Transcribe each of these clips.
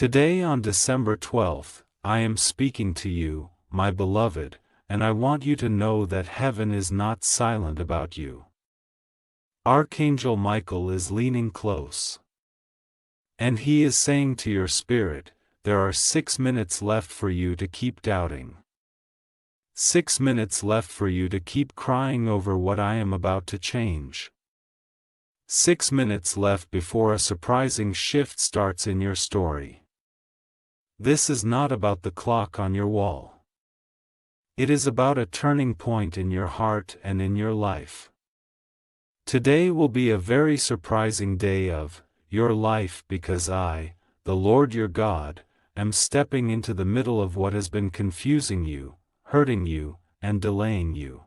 Today on December 12th, I am speaking to you, my beloved, and I want you to know that heaven is not silent about you. Archangel Michael is leaning close. And he is saying to your spirit, there are 6 minutes left for you to keep doubting. 6 minutes left for you to keep crying over what I am about to change. 6 minutes left before a surprising shift starts in your story. This is not about the clock on your wall. It is about a turning point in your heart and in your life. Today will be a very surprising day of your life because I, the Lord your God, am stepping into the middle of what has been confusing you, hurting you, and delaying you.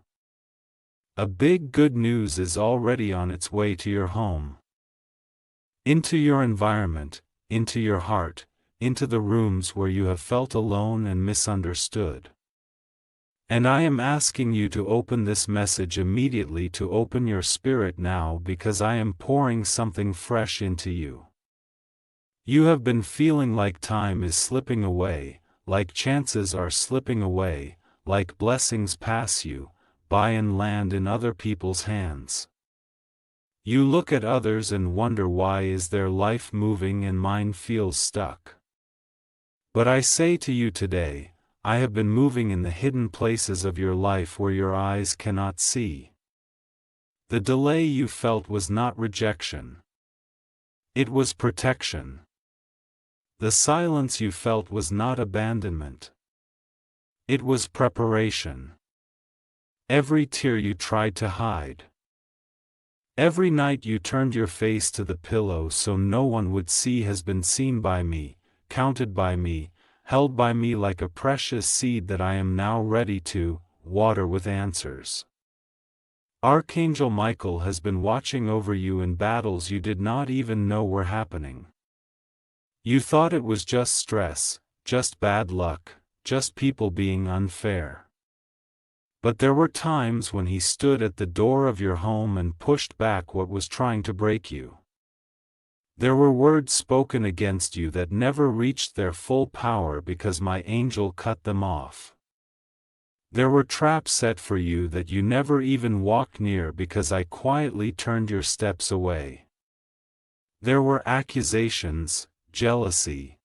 A big good news is already on its way to your home. Into your environment, into your heart, into the rooms where you have felt alone and misunderstood. And I am asking you to open this message immediately, to open your spirit now, because I am pouring something fresh into you. You have been feeling like time is slipping away, like chances are slipping away, like blessings pass you by and land in other people's hands. You look at others and wonder, why is their life moving and mine feels stuck? But I say to you today, I have been moving in the hidden places of your life where your eyes cannot see. The delay you felt was not rejection. It was protection. The silence you felt was not abandonment. It was preparation. Every tear you tried to hide. Every night you turned your face to the pillow so no one would see has been seen by me, counted by me, held by me like a precious seed that I am now ready to water with answers. Archangel Michael has been watching over you in battles you did not even know were happening. You thought it was just stress, just bad luck, just people being unfair. But there were times when he stood at the door of your home and pushed back what was trying to break you. There were words spoken against you that never reached their full power because my angel cut them off. There were traps set for you that you never even walked near because I quietly turned your steps away. There were accusations, jealousy,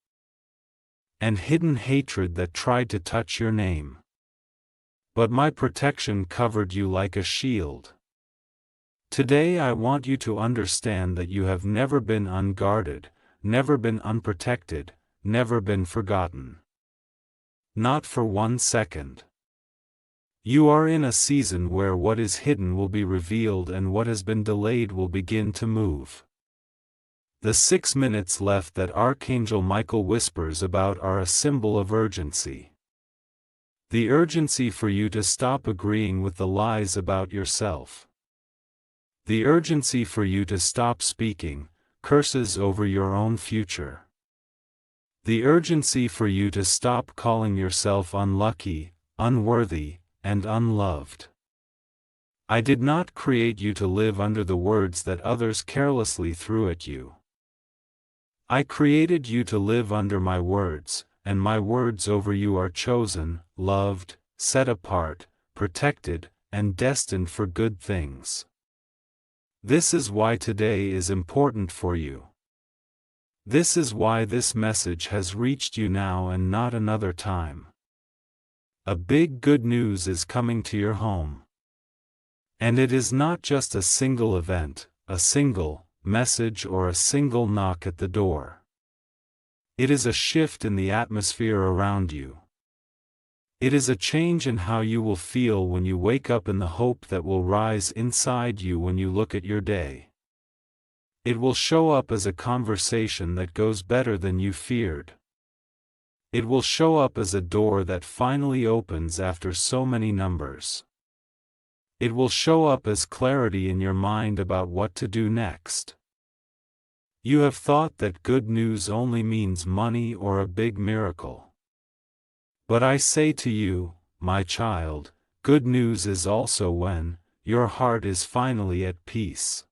and hidden hatred that tried to touch your name. But my protection covered you like a shield. Today I want you to understand that you have never been unguarded, never been unprotected, never been forgotten. Not for 1 second. You are in a season where what is hidden will be revealed and what has been delayed will begin to move. The 6 minutes left that Archangel Michael whispers about are a symbol of urgency. The urgency for you to stop agreeing with the lies about yourself. The urgency for you to stop speaking curses over your own future. The urgency for you to stop calling yourself unlucky, unworthy, and unloved. I did not create you to live under the words that others carelessly threw at you. I created you to live under my words, and my words over you are chosen, loved, set apart, protected, and destined for good things. This is why today is important for you. This is why this message has reached you now and not another time. A big good news is coming to your home. And it is not just a single event, a single message, or a single knock at the door. It is a shift in the atmosphere around you. It is a change in how you will feel when you wake up, in the hope that will rise inside you when you look at your day. It will show up as a conversation that goes better than you feared. It will show up as a door that finally opens after so many numbers. It will show up as clarity in your mind about what to do next. You have thought that good news only means money or a big miracle. But I say to you, my child, good news is also when your heart is finally at peace.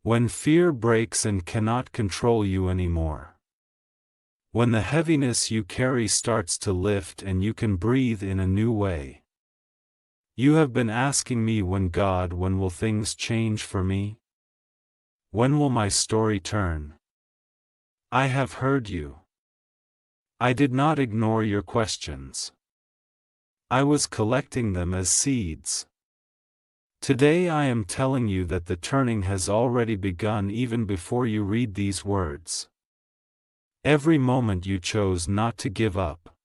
When fear breaks and cannot control you anymore. When the heaviness you carry starts to lift and you can breathe in a new way. You have been asking me when will things change for me? When will my story turn? I have heard you. I did not ignore your questions. I was collecting them as seeds. Today I am telling you that the turning has already begun even before you read these words. Every moment you chose not to give up.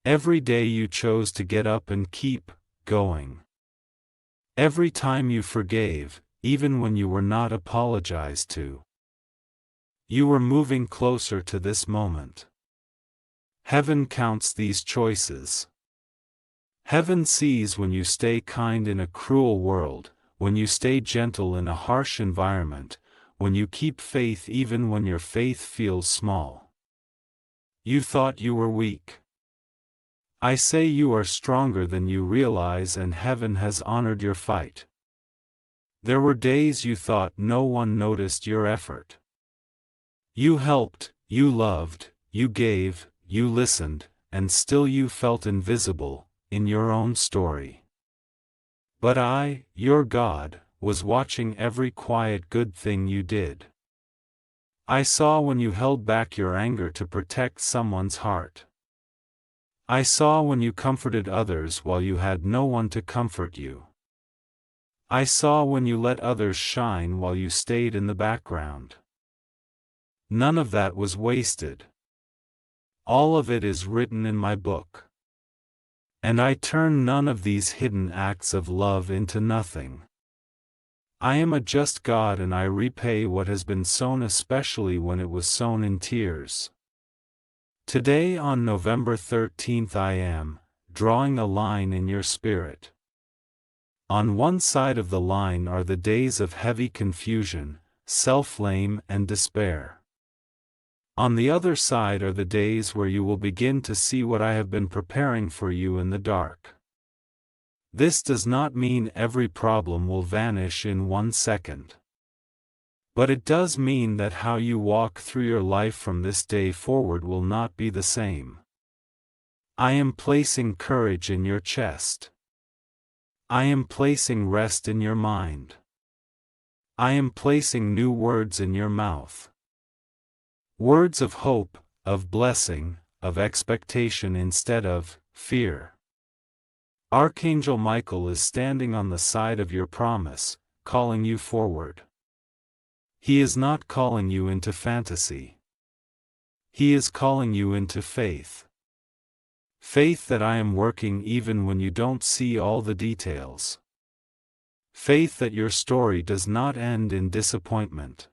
Every day you chose to get up and keep going. Every time you forgave, even when you were not apologized to. You were moving closer to this moment. Heaven counts these choices. Heaven sees when you stay kind in a cruel world, when you stay gentle in a harsh environment, when you keep faith even when your faith feels small. You thought you were weak. I say you are stronger than you realize, and heaven has honored your fight. There were days you thought no one noticed your effort. You helped, you loved, you gave, you listened, and still you felt invisible in your own story. But I, your God, was watching every quiet good thing you did. I saw when you held back your anger to protect someone's heart. I saw when you comforted others while you had no one to comfort you. I saw when you let others shine while you stayed in the background. None of that was wasted. All of it is written in my book. And I turn none of these hidden acts of love into nothing. I am a just God, and I repay what has been sown, especially when it was sown in tears. Today on November 13th I am drawing a line in your spirit. On one side of the line are the days of heavy confusion, self-blame and despair. On the other side are the days where you will begin to see what I have been preparing for you in the dark. This does not mean every problem will vanish in 1 second. But it does mean that how you walk through your life from this day forward will not be the same. I am placing courage in your chest. I am placing rest in your mind. I am placing new words in your mouth. Words of hope, of blessing, of expectation instead of fear. Archangel Michael is standing on the side of your promise, calling you forward. He is not calling you into fantasy. He is calling you into faith. Faith that I am working even when you don't see all the details. Faith that your story does not end in disappointment.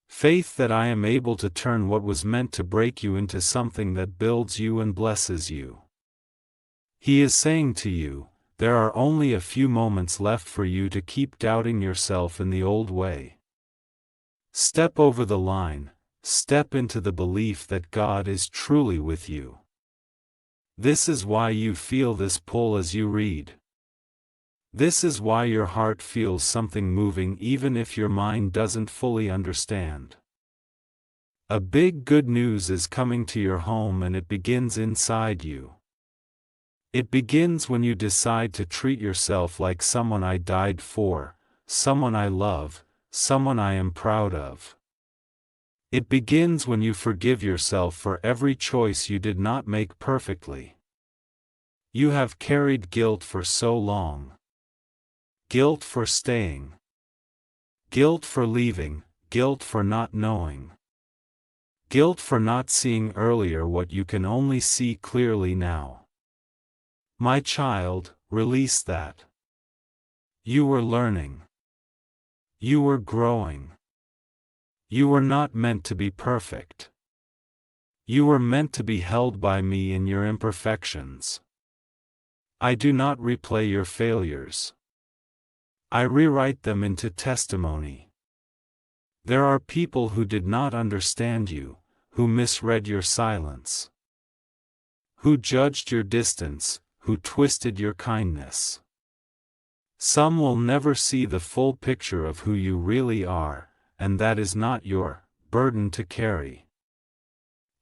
Faith that I am able to turn what was meant to break you into something that builds you and blesses you. He is saying to you, there are only a few moments left for you to keep doubting yourself in the old way. Step over the line, step into the belief that God is truly with you. This is why you feel this pull as you read. This is why your heart feels something moving even if your mind doesn't fully understand. A big good news is coming to your home, and it begins inside you. It begins when you decide to treat yourself like someone I died for, someone I love, someone I am proud of. It begins when you forgive yourself for every choice you did not make perfectly. You have carried guilt for so long. Guilt for staying. Guilt for leaving, guilt for not knowing. Guilt for not seeing earlier what you can only see clearly now. My child, release that. You were learning. You were growing. You were not meant to be perfect. You were meant to be held by me in your imperfections. I do not replay your failures. I rewrite them into testimony. There are people who did not understand you, who misread your silence, who judged your distance, who twisted your kindness. Some will never see the full picture of who you really are, and that is not your burden to carry.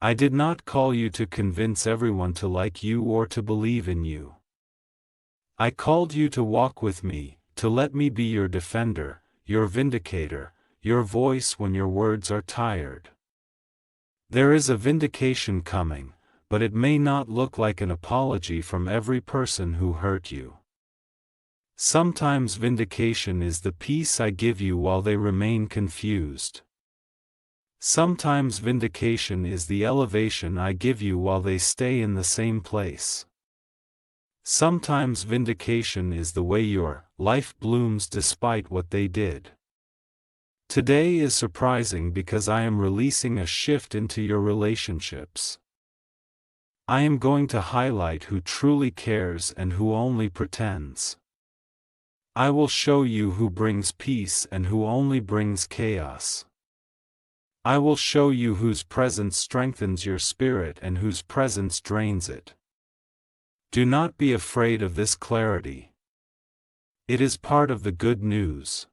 I did not call you to convince everyone to like you or to believe in you. I called you to walk with me, to let me be your defender, your vindicator, your voice when your words are tired. There is a vindication coming, but it may not look like an apology from every person who hurt you. Sometimes vindication is the peace I give you while they remain confused. Sometimes vindication is the elevation I give you while they stay in the same place. Sometimes vindication is the way your life blooms despite what they did. Today is surprising because I am releasing a shift into your relationships. I am going to highlight who truly cares and who only pretends. I will show you who brings peace and who only brings chaos. I will show you whose presence strengthens your spirit and whose presence drains it. Do not be afraid of this clarity. It is part of the good news.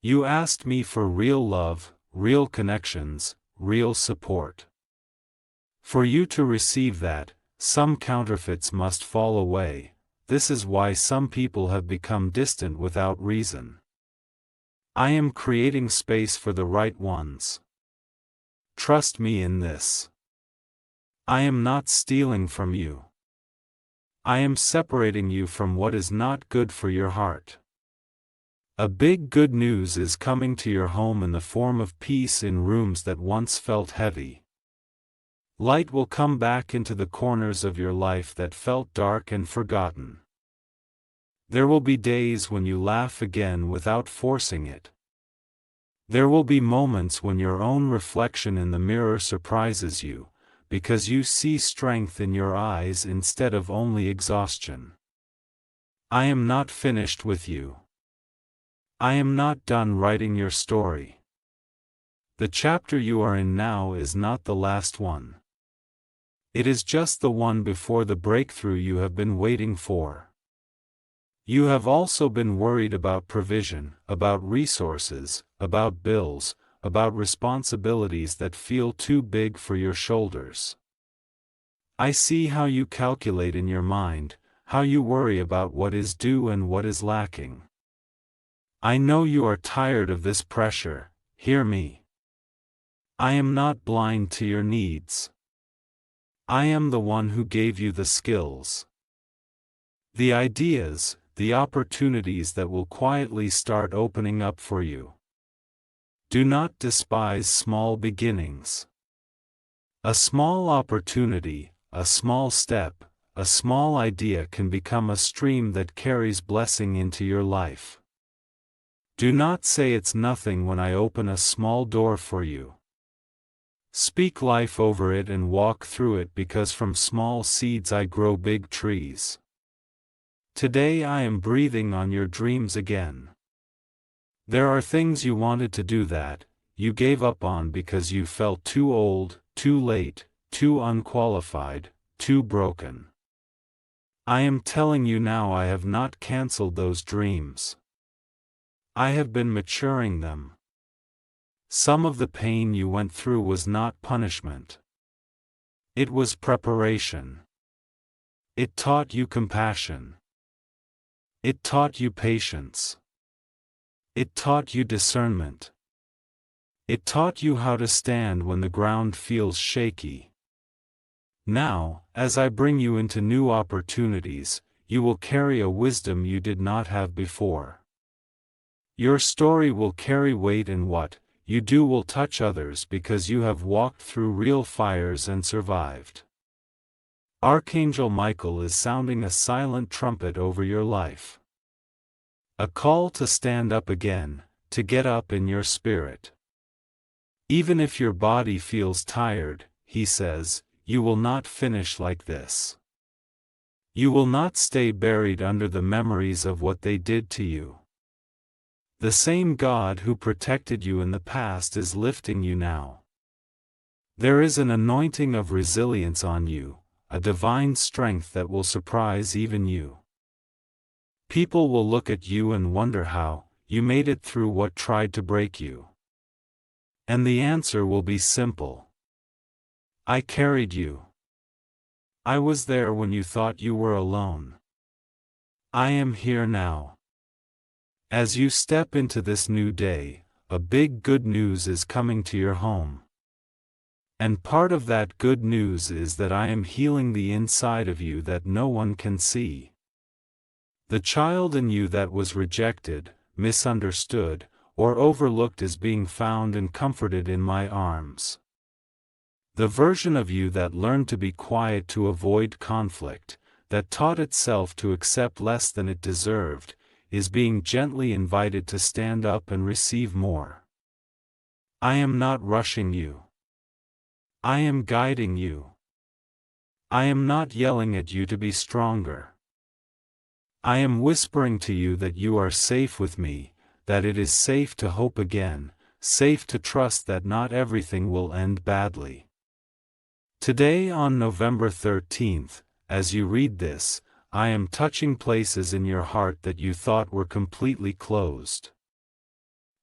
You asked me for real love, real connections, real support. For you to receive that, some counterfeits must fall away. This is why some people have become distant without reason. I am creating space for the right ones. Trust me in this. I am not stealing from you. I am separating you from what is not good for your heart. A big good news is coming to your home in the form of peace in rooms that once felt heavy. Light will come back into the corners of your life that felt dark and forgotten. There will be days when you laugh again without forcing it. There will be moments when your own reflection in the mirror surprises you, because you see strength in your eyes instead of only exhaustion. I am not finished with you. I am not done writing your story. The chapter you are in now is not the last one. It is just the one before the breakthrough you have been waiting for. You have also been worried about provision, about resources, about bills, about responsibilities that feel too big for your shoulders. I see how you calculate in your mind, how you worry about what is due and what is lacking. I know you are tired of this pressure. Hear me. I am not blind to your needs. I am the one who gave you the skills, the ideas, the opportunities that will quietly start opening up for you. Do not despise small beginnings. A small opportunity, a small step, a small idea can become a stream that carries blessing into your life. Do not say it's nothing when I open a small door for you. Speak life over it and walk through it, because from small seeds I grow big trees. Today I am breathing on your dreams again. There are things you wanted to do that you gave up on because you felt too old, too late, too unqualified, too broken. I am telling you now, I have not cancelled those dreams. I have been maturing them. Some of the pain you went through was not punishment. It was preparation. It taught you compassion. It taught you patience. It taught you discernment. It taught you how to stand when the ground feels shaky. Now, as I bring you into new opportunities, you will carry a wisdom you did not have before. Your story will carry weight, and what you do will touch others because you have walked through real fires and survived. Archangel Michael is sounding a silent trumpet over your life. A call to stand up again, to get up in your spirit. Even if your body feels tired, he says, you will not finish like this. You will not stay buried under the memories of what they did to you. The same God who protected you in the past is lifting you now. There is an anointing of resilience on you, a divine strength that will surprise even you. People will look at you and wonder how you made it through what tried to break you. And the answer will be simple. I carried you. I was there when you thought you were alone. I am here now. As you step into this new day, a big good news is coming to your home. And part of that good news is that I am healing the inside of you that no one can see. The child in you that was rejected, misunderstood, or overlooked is being found and comforted in my arms. The version of you that learned to be quiet to avoid conflict, that taught itself to accept less than it deserved, is being gently invited to stand up and receive more. I am not rushing you. I am guiding you. I am not yelling at you to be stronger. I am whispering to you that you are safe with me, that it is safe to hope again, safe to trust that not everything will end badly. Today on November 13th, as you read this, I am touching places in your heart that you thought were completely closed.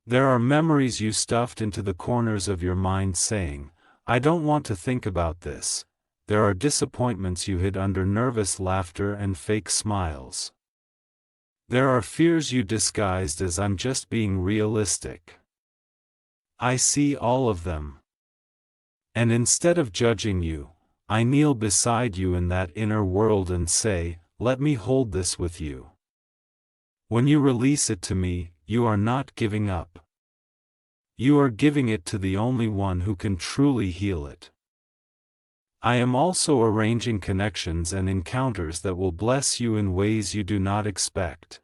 There are memories you stuffed into the corners of your mind saying, I don't want to think about this. There are disappointments you hid under nervous laughter and fake smiles. There are fears you disguised as I'm just being realistic. I see all of them. And instead of judging you, I kneel beside you in that inner world and say, let me hold this with you. When you release it to me, you are not giving up. You are giving it to the only one who can truly heal it. I am also arranging connections and encounters that will bless you in ways you do not expect.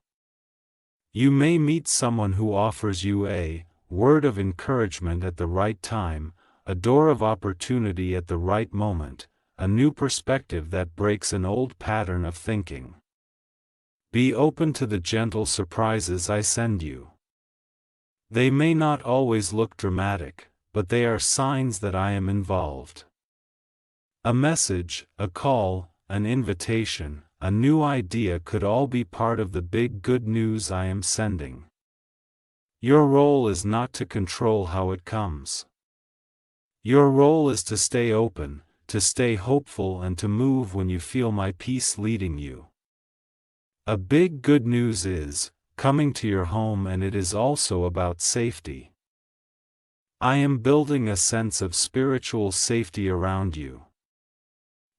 You may meet someone who offers you a word of encouragement at the right time, a door of opportunity at the right moment, a new perspective that breaks an old pattern of thinking. Be open to the gentle surprises I send you. They may not always look dramatic, but they are signs that I am involved. A message, a call, an invitation, a new idea could all be part of the big good news I am sending. Your role is not to control how it comes. Your role is to stay open, to stay hopeful and to move when you feel my peace leading you. A big good news is coming to your home, and it is also about safety. I am building a sense of spiritual safety around you.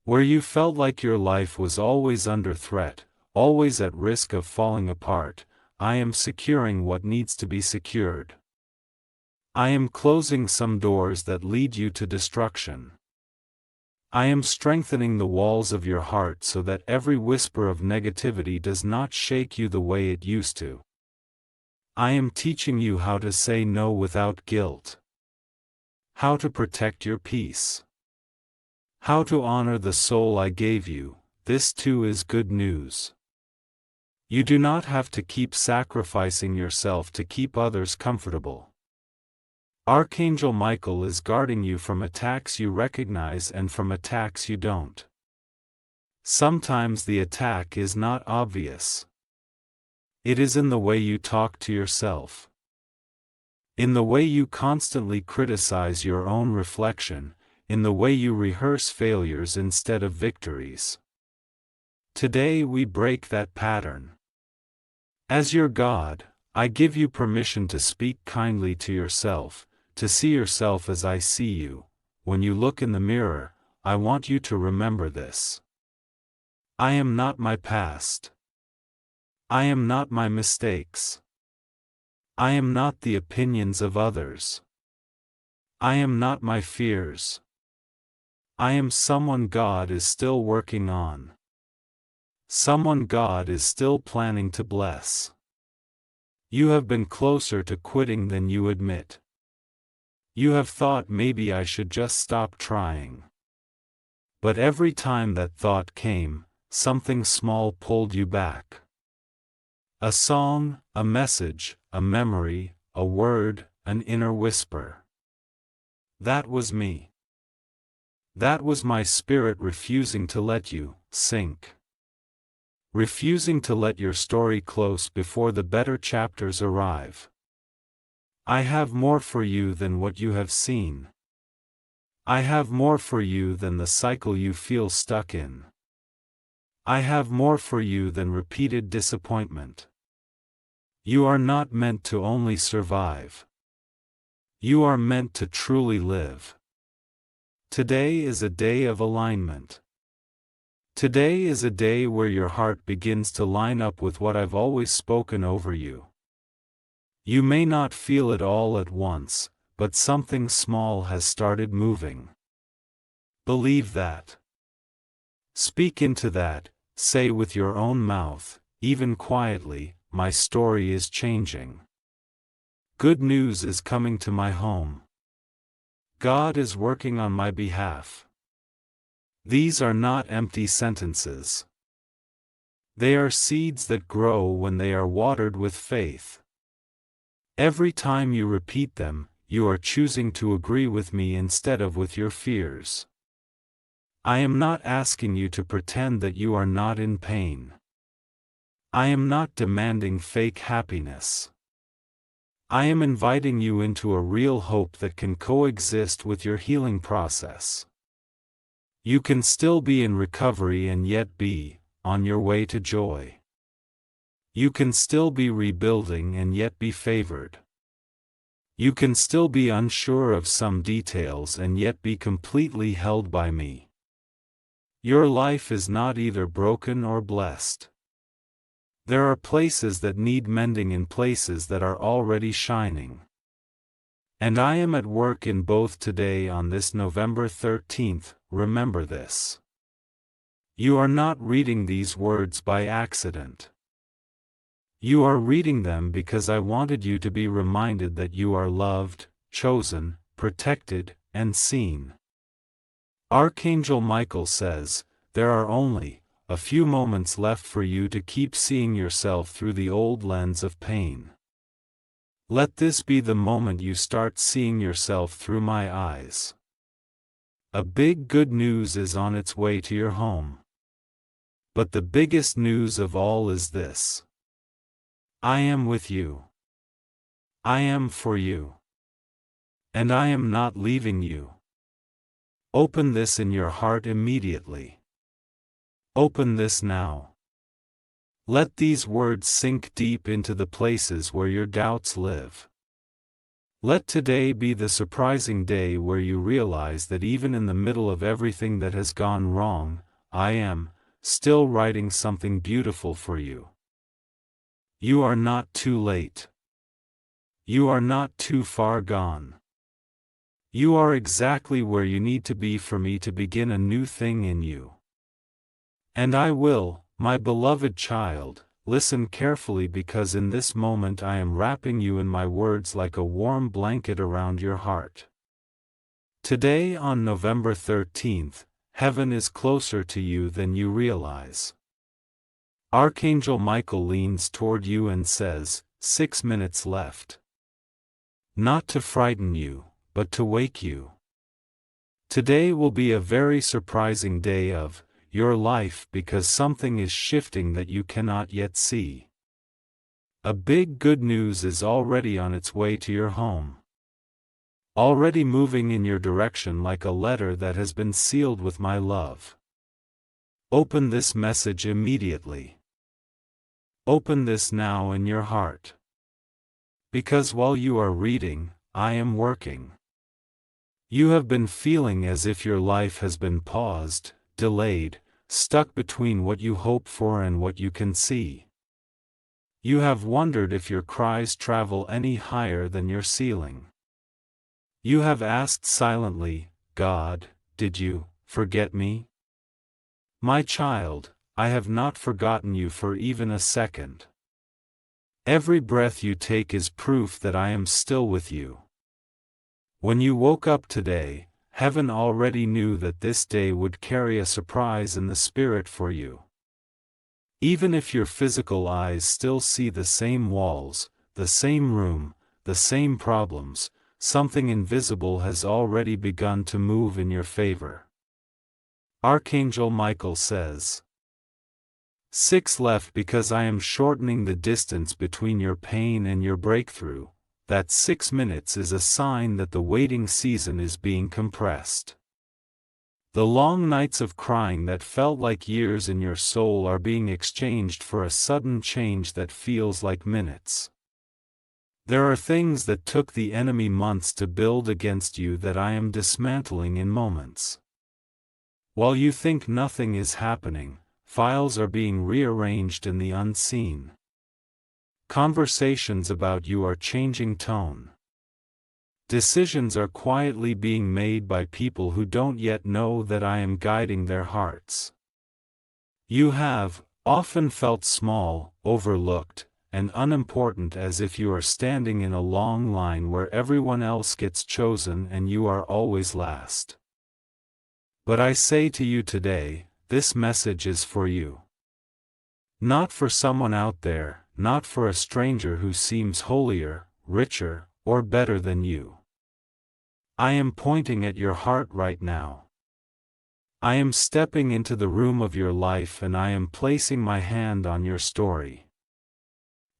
Where you felt like your life was always under threat, always at risk of falling apart, I am securing what needs to be secured. I am closing some doors that lead you to destruction. I am strengthening the walls of your heart so that every whisper of negativity does not shake you the way it used to. I am teaching you how to say no without guilt. How to protect your peace. How to honor the soul I gave you. This too is good news. You do not have to keep sacrificing yourself to keep others comfortable. Archangel Michael is guarding you from attacks you recognize and from attacks you don't. Sometimes the attack is not obvious. It is in the way you talk to yourself. In the way you constantly criticize your own reflection, in the way you rehearse failures instead of victories. Today we break that pattern. As your God, I give you permission to speak kindly to yourself, to see yourself as I see you. When you look in the mirror, I want you to remember this. I am not my past. I am not my mistakes. I am not the opinions of others. I am not my fears. I am someone God is still working on. Someone God is still planning to bless. You have been closer to quitting than you admit. You have thought maybe I should just stop trying. But every time that thought came, something small pulled you back. A song, a message, a memory, a word, an inner whisper. That was me. That was my spirit refusing to let you sink. Refusing to let your story close before the better chapters arrive. I have more for you than what you have seen. I have more for you than the cycle you feel stuck in. I have more for you than repeated disappointment. You are not meant to only survive. You are meant to truly live. Today is a day of alignment. Today is a day where your heart begins to line up with what I've always spoken over you. You may not feel it all at once, but something small has started moving. Believe that. Speak into that, say with your own mouth, even quietly, my story is changing. Good news is coming to my home. God is working on my behalf. These are not empty sentences. They are seeds that grow when they are watered with faith. Every time you repeat them, you are choosing to agree with me instead of with your fears. I am not asking you to pretend that you are not in pain. I am not demanding fake happiness. I am inviting you into a real hope that can coexist with your healing process. You can still be in recovery and yet be on your way to joy. You can still be rebuilding and yet be favored. You can still be unsure of some details and yet be completely held by me. Your life is not either broken or blessed. There are places that need mending and places that are already shining. And I am at work in both today on this November 13th, remember this. You are not reading these words by accident. You are reading them because I wanted you to be reminded that you are loved, chosen, protected, and seen. Archangel Michael says, there are only a few moments left for you to keep seeing yourself through the old lens of pain. Let this be the moment you start seeing yourself through my eyes. A big good news is on its way to your home. But the biggest news of all is this. I am with you. I am for you. And I am not leaving you. Open this in your heart immediately. Open this now. Let these words sink deep into the places where your doubts live. Let today be the surprising day where you realize that even in the middle of everything that has gone wrong, I am still writing something beautiful for you. You are not too late. You are not too far gone. You are exactly where you need to be for me to begin a new thing in you. And I will, my beloved child, listen carefully because in this moment I am wrapping you in my words like a warm blanket around your heart. Today on November 13th, heaven is closer to you than you realize. Archangel Michael leans toward you and says, 6 minutes left. Not to frighten you, but to wake you. Today will be a very surprising day of your life because something is shifting that you cannot yet see. A big good news is already on its way to your home. Already moving in your direction like a letter that has been sealed with my love. Open this message immediately. Open this now in your heart. Because while you are reading, I am working. You have been feeling as if your life has been paused, delayed, stuck between what you hope for and what you can see. You have wondered if your cries travel any higher than your ceiling. You have asked silently, God, did you forget me? My child, I have not forgotten you for even a second. Every breath you take is proof that I am still with you. When you woke up today, heaven already knew that this day would carry a surprise in the spirit for you. Even if your physical eyes still see the same walls, the same room, the same problems, something invisible has already begun to move in your favor. Archangel Michael says, 6 left because I am shortening the distance between your pain and your breakthrough, that 6 minutes is a sign that the waiting season is being compressed. The long nights of crying that felt like years in your soul are being exchanged for a sudden change that feels like minutes. There are things that took the enemy months to build against you that I am dismantling in moments. While you think nothing is happening, files are being rearranged in the unseen. Conversations about you are changing tone. Decisions are quietly being made by people who don't yet know that I am guiding their hearts. You have often felt small, overlooked, and unimportant, as if you are standing in a long line where everyone else gets chosen and you are always last. But I say to you today, this message is for you. Not for someone out there, not for a stranger who seems holier, richer, or better than you. I am pointing at your heart right now. I am stepping into the room of your life and I am placing my hand on your story.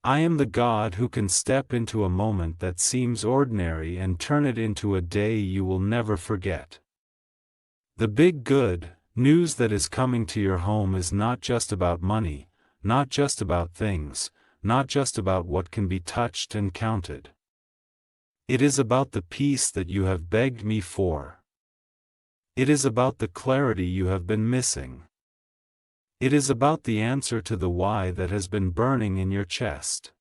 I am the God who can step into a moment that seems ordinary and turn it into a day you will never forget. The big good news that is coming to your home is not just about money, not just about things, not just about what can be touched and counted. It is about the peace that you have begged me for. It is about the clarity you have been missing. It is about the answer to the why that has been burning in your chest.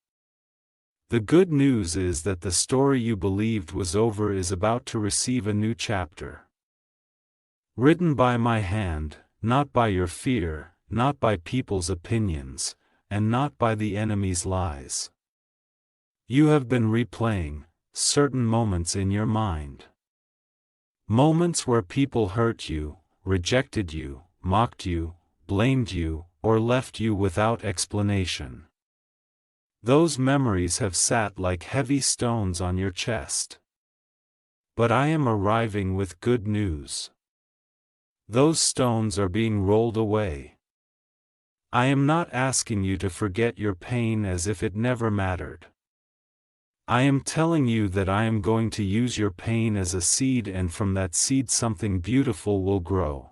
The good news is that the story you believed was over is about to receive a new chapter. Written by my hand, not by your fear, not by people's opinions, and not by the enemy's lies. You have been replaying certain moments in your mind. Moments where people hurt you, rejected you, mocked you, blamed you, or left you without explanation. Those memories have sat like heavy stones on your chest. But I am arriving with good news. Those stones are being rolled away. I am not asking you to forget your pain as if it never mattered. I am telling you that I am going to use your pain as a seed, and from that seed something beautiful will grow.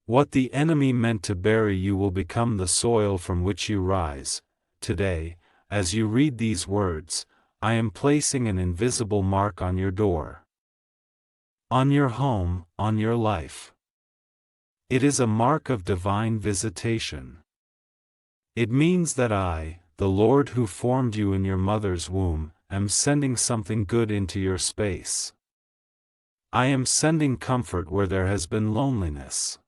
What the enemy meant to bury you will become the soil from which you rise. Today, as you read these words, I am placing an invisible mark on your door. On your home, on your life. It is a mark of divine visitation. It means that I, the Lord who formed you in your mother's womb, am sending something good into your space. I am sending comfort where there has been loneliness.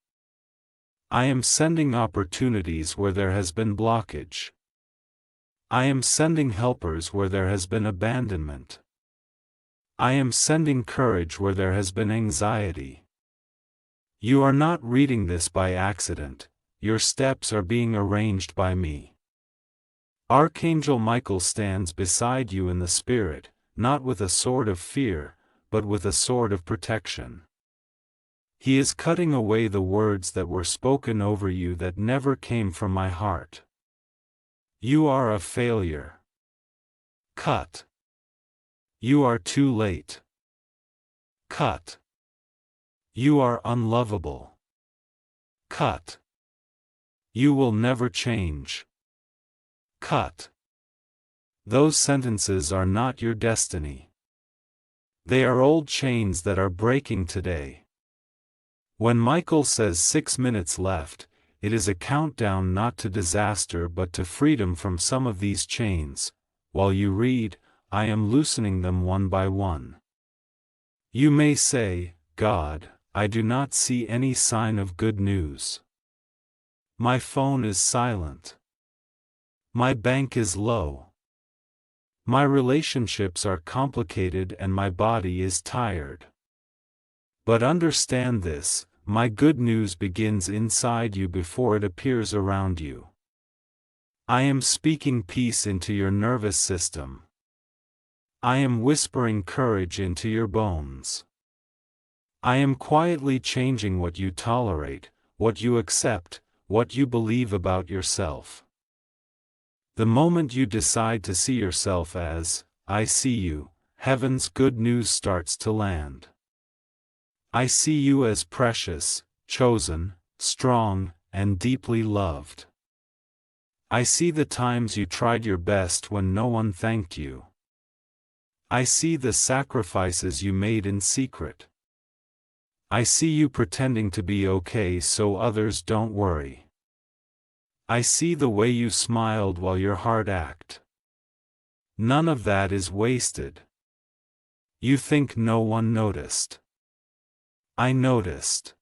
I am sending opportunities where there has been blockage. I am sending helpers where there has been abandonment. I am sending courage where there has been anxiety. You are not reading this by accident, your steps are being arranged by me. Archangel Michael stands beside you in the spirit, not with a sword of fear, but with a sword of protection. He is cutting away the words that were spoken over you that never came from my heart. You are a failure. Cut. You are too late. Cut. You are unlovable. Cut. You will never change. Cut. Those sentences are not your destiny. They are old chains that are breaking today. When Michael says 6 minutes left, it is a countdown not to disaster but to freedom from some of these chains. While you read, I am loosening them one by one. You may say, God, I do not see any sign of good news. My phone is silent. My bank is low. My relationships are complicated and my body is tired. But understand this, my good news begins inside you before it appears around you. I am speaking peace into your nervous system. I am whispering courage into your bones. I am quietly changing what you tolerate, what you accept, what you believe about yourself. The moment you decide to see yourself as I see you, heaven's good news starts to land. I see you as precious, chosen, strong, and deeply loved. I see the times you tried your best when no one thanked you. I see the sacrifices you made in secret. I see you pretending to be okay so others don't worry. I see the way you smiled while your heart ached. None of that is wasted. You think no one noticed. I noticed.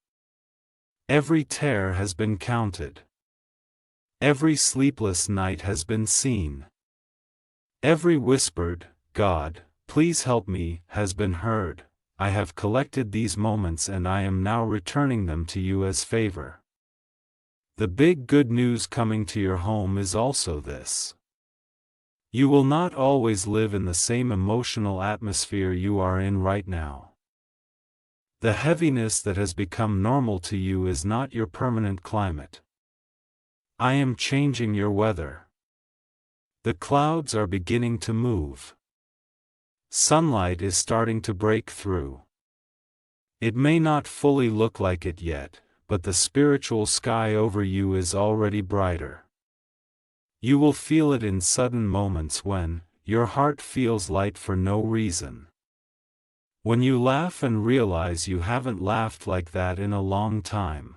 Every tear has been counted. Every sleepless night has been seen. Every whispered, "God, please help me," has been heard. I have collected these moments and I am now returning them to you as favor. The big good news coming to your home is also this. You will not always live in the same emotional atmosphere you are in right now. The heaviness that has become normal to you is not your permanent climate. I am changing your weather. The clouds are beginning to move. Sunlight is starting to break through. It may not fully look like it yet, but the spiritual sky over you is already brighter. You will feel it in sudden moments when your heart feels light for no reason. When you laugh and realize you haven't laughed like that in a long time.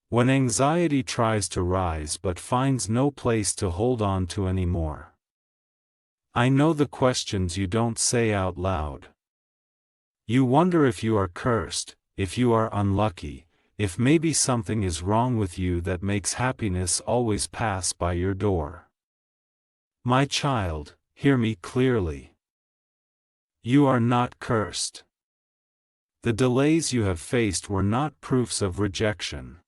When anxiety tries to rise but finds no place to hold on to anymore. I know the questions you don't say out loud. You wonder if you are cursed, if you are unlucky, if maybe something is wrong with you that makes happiness always pass by your door. My child, hear me clearly. You are not cursed. The delays you have faced were not proofs of rejection.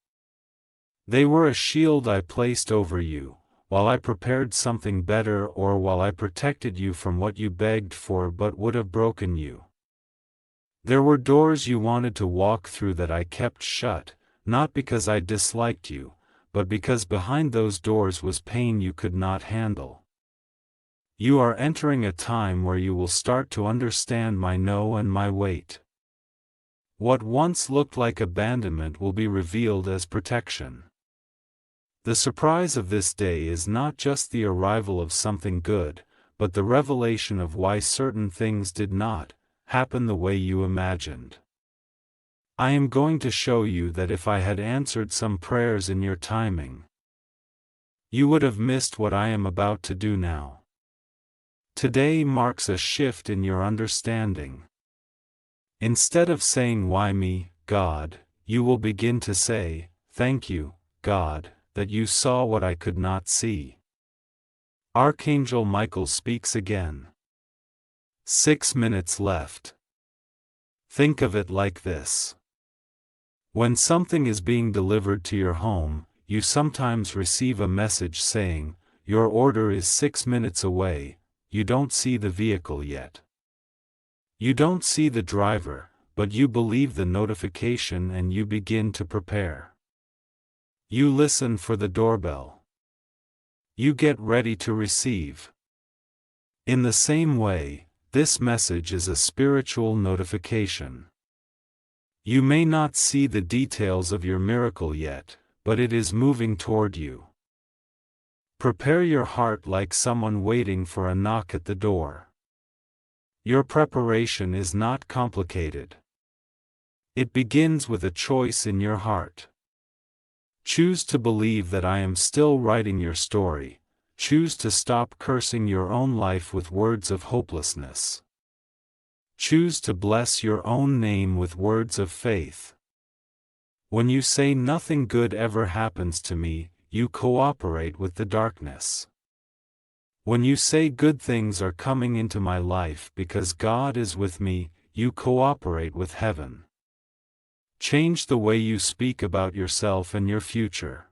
They were a shield I placed over you, while I prepared something better or while I protected you from what you begged for but would have broken you. There were doors you wanted to walk through that I kept shut, not because I disliked you, but because behind those doors was pain you could not handle. You are entering a time where you will start to understand my no and my wait. What once looked like abandonment will be revealed as protection. The surprise of this day is not just the arrival of something good, but the revelation of why certain things did not happen the way you imagined. I am going to show you that if I had answered some prayers in your timing, you would have missed what I am about to do now. Today marks a shift in your understanding. Instead of saying, "Why me, God?" you will begin to say, "Thank you, God, that you saw what I could not see." Archangel Michael speaks again. 6 minutes left. Think of it like this. When something is being delivered to your home, you sometimes receive a message saying, "Your order is 6 minutes away." You don't see the vehicle yet. You don't see the driver, but you believe the notification and you begin to prepare. You listen for the doorbell. You get ready to receive. In the same way, this message is a spiritual notification. You may not see the details of your miracle yet, but it is moving toward you. Prepare your heart like someone waiting for a knock at the door. Your preparation is not complicated. It begins with a choice in your heart. Choose to believe that I am still writing your story. Choose to stop cursing your own life with words of hopelessness. Choose to bless your own name with words of faith. When you say nothing good ever happens to me, you cooperate with the darkness. When you say good things are coming into my life because God is with me, you cooperate with heaven. Change the way you speak about yourself and your future.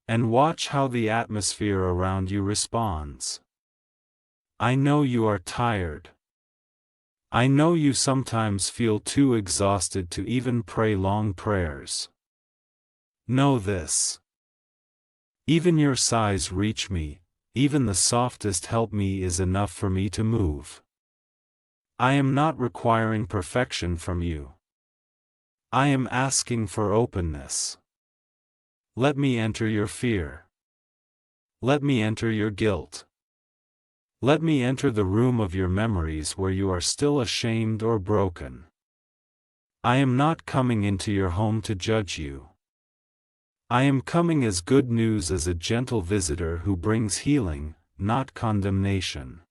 And watch how the atmosphere around you responds. I know you are tired. I know you sometimes feel too exhausted to even pray long prayers. Know this. Even your sighs reach me, Even the softest help me is enough for me to move. I am not requiring perfection from you. I am asking for openness. Let me enter your fear. Let me enter your guilt. Let me enter the room of your memories where you are still ashamed or broken. I am not coming into your home to judge you. I am coming as good news, as a gentle visitor who brings healing, not condemnation.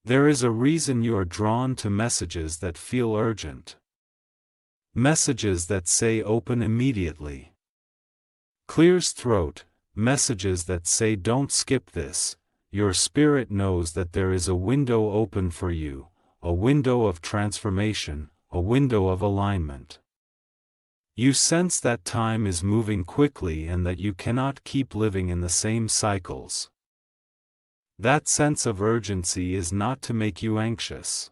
There is a reason you are drawn to messages that feel urgent. Messages that say open immediately. Clears throat, messages that say don't skip this. Your spirit knows that there is a window open for you, a window of transformation, a window of alignment. You sense that time is moving quickly and that you cannot keep living in the same cycles. That sense of urgency is not to make you anxious.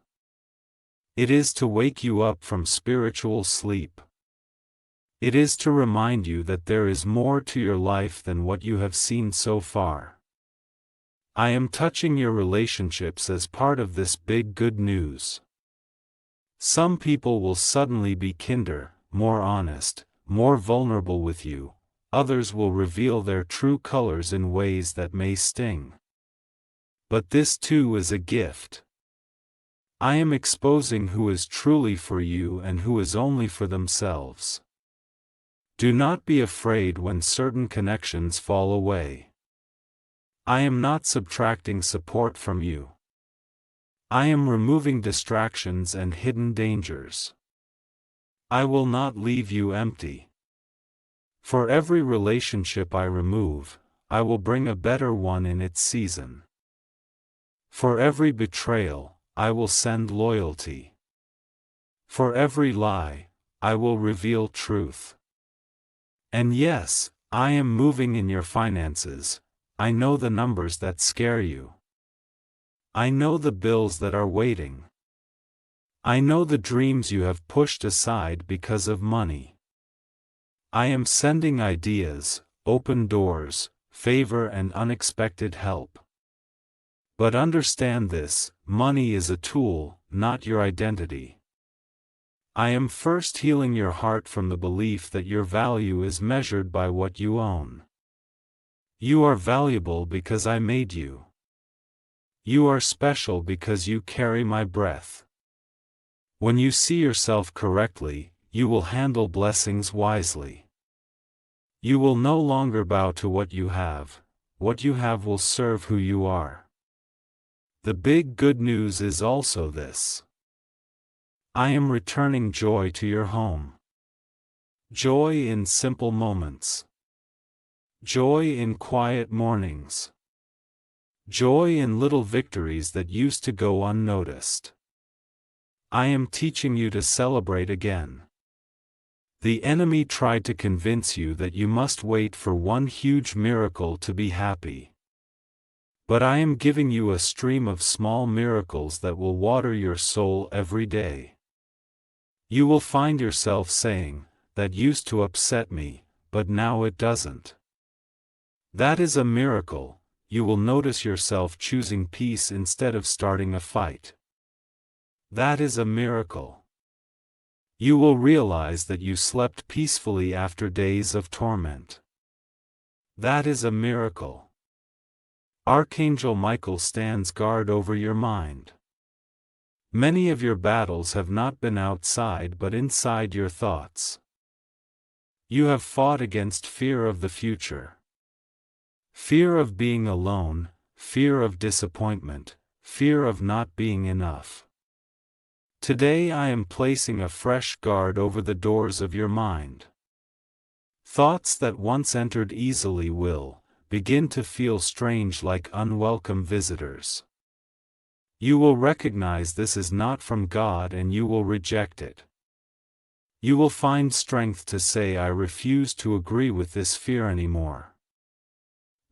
It is to wake you up from spiritual sleep. It is to remind you that there is more to your life than what you have seen so far. I am touching your relationships as part of this big good news. Some people will suddenly be kinder, more honest, more vulnerable with you. Others will reveal their true colors in ways that may sting. But this too is a gift. I am exposing who is truly for you and who is only for themselves. Do not be afraid when certain connections fall away. I am not subtracting support from you. I am removing distractions and hidden dangers. I will not leave you empty. For every relationship I remove, I will bring a better one in its season. For every betrayal, I will send loyalty. For every lie, I will reveal truth. And yes, I am moving in your finances. I know the numbers that scare you. I know the bills that are waiting. I know the dreams you have pushed aside because of money. I am sending ideas, open doors, favor and unexpected help. But understand this, money is a tool, not your identity. I am first healing your heart from the belief that your value is measured by what you own. You are valuable because I made you. You are special because you carry my breath. When you see yourself correctly, you will handle blessings wisely. You will no longer bow to what you have will serve who you are. The big good news is also this. I am returning joy to your home. Joy in simple moments. Joy in quiet mornings. Joy in little victories that used to go unnoticed. I am teaching you to celebrate again. The enemy tried to convince you that you must wait for one huge miracle to be happy. But I am giving you a stream of small miracles that will water your soul every day. You will find yourself saying, "That used to upset me, but now it doesn't." That is a miracle. You will notice yourself choosing peace instead of starting a fight. That is a miracle. You will realize that you slept peacefully after days of torment. That is a miracle. Archangel Michael stands guard over your mind. Many of your battles have not been outside but inside your thoughts. You have fought against fear of the future. Fear of being alone, fear of disappointment, fear of not being enough. Today I am placing a fresh guard over the doors of your mind. Thoughts that once entered easily will begin to feel strange, like unwelcome visitors. You will recognize this is not from God and you will reject it. You will find strength to say, "I refuse to agree with this fear anymore."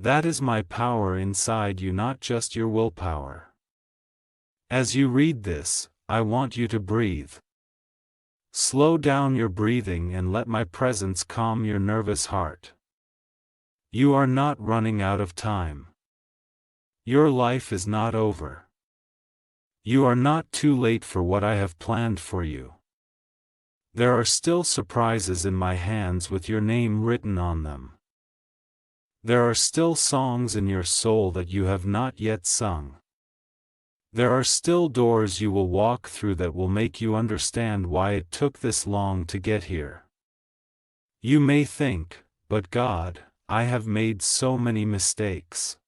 That is my power inside you, not just your willpower. As you read this, I want you to breathe. Slow down your breathing and let my presence calm your nervous heart. You are not running out of time. Your life is not over. You are not too late for what I have planned for you. There are still surprises in my hands with your name written on them. There are still songs in your soul that you have not yet sung. There are still doors you will walk through that will make you understand why it took this long to get here. You may think, but God, I have made so many mistakes.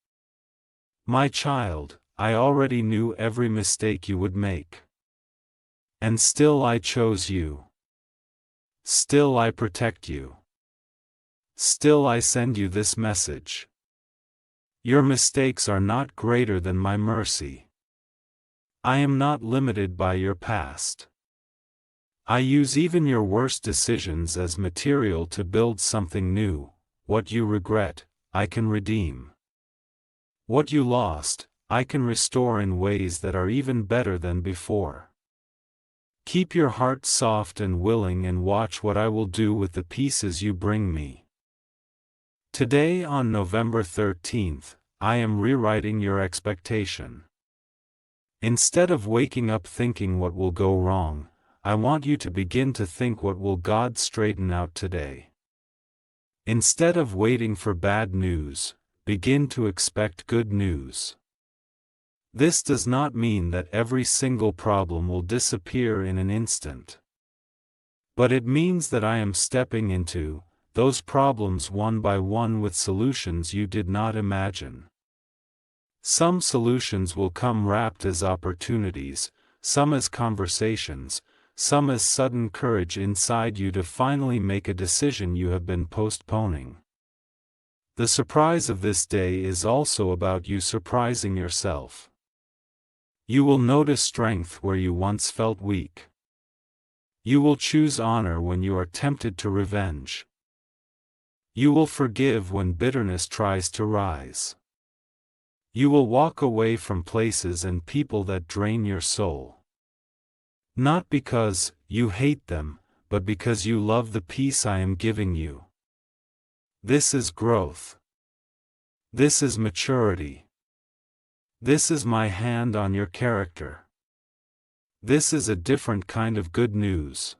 My child, I already knew every mistake you would make. And still I chose you. Still I protect you. Still I send you this message. Your mistakes are not greater than my mercy. I am not limited by your past. I use even your worst decisions as material to build something new. What you regret, I can redeem. What you lost, I can restore in ways that are even better than before. Keep your heart soft and willing and watch what I will do with the pieces you bring me. Today on November 13th, I am rewriting your expectation. Instead of waking up thinking what will go wrong, I want you to begin to think what will God straighten out today. Instead of waiting for bad news, begin to expect good news. This does not mean that every single problem will disappear in an instant. But it means that I am stepping into those problems one by one with solutions you did not imagine. Some solutions will come wrapped as opportunities, some as conversations, some as sudden courage inside you to finally make a decision you have been postponing. The surprise of this day is also about you surprising yourself. You will notice strength where you once felt weak. You will choose honor when you are tempted to revenge. You will forgive when bitterness tries to rise. You will walk away from places and people that drain your soul. Not because you hate them, but because you love the peace I am giving you. This is growth. This is maturity. This is my hand on your character. This is a different kind of good news.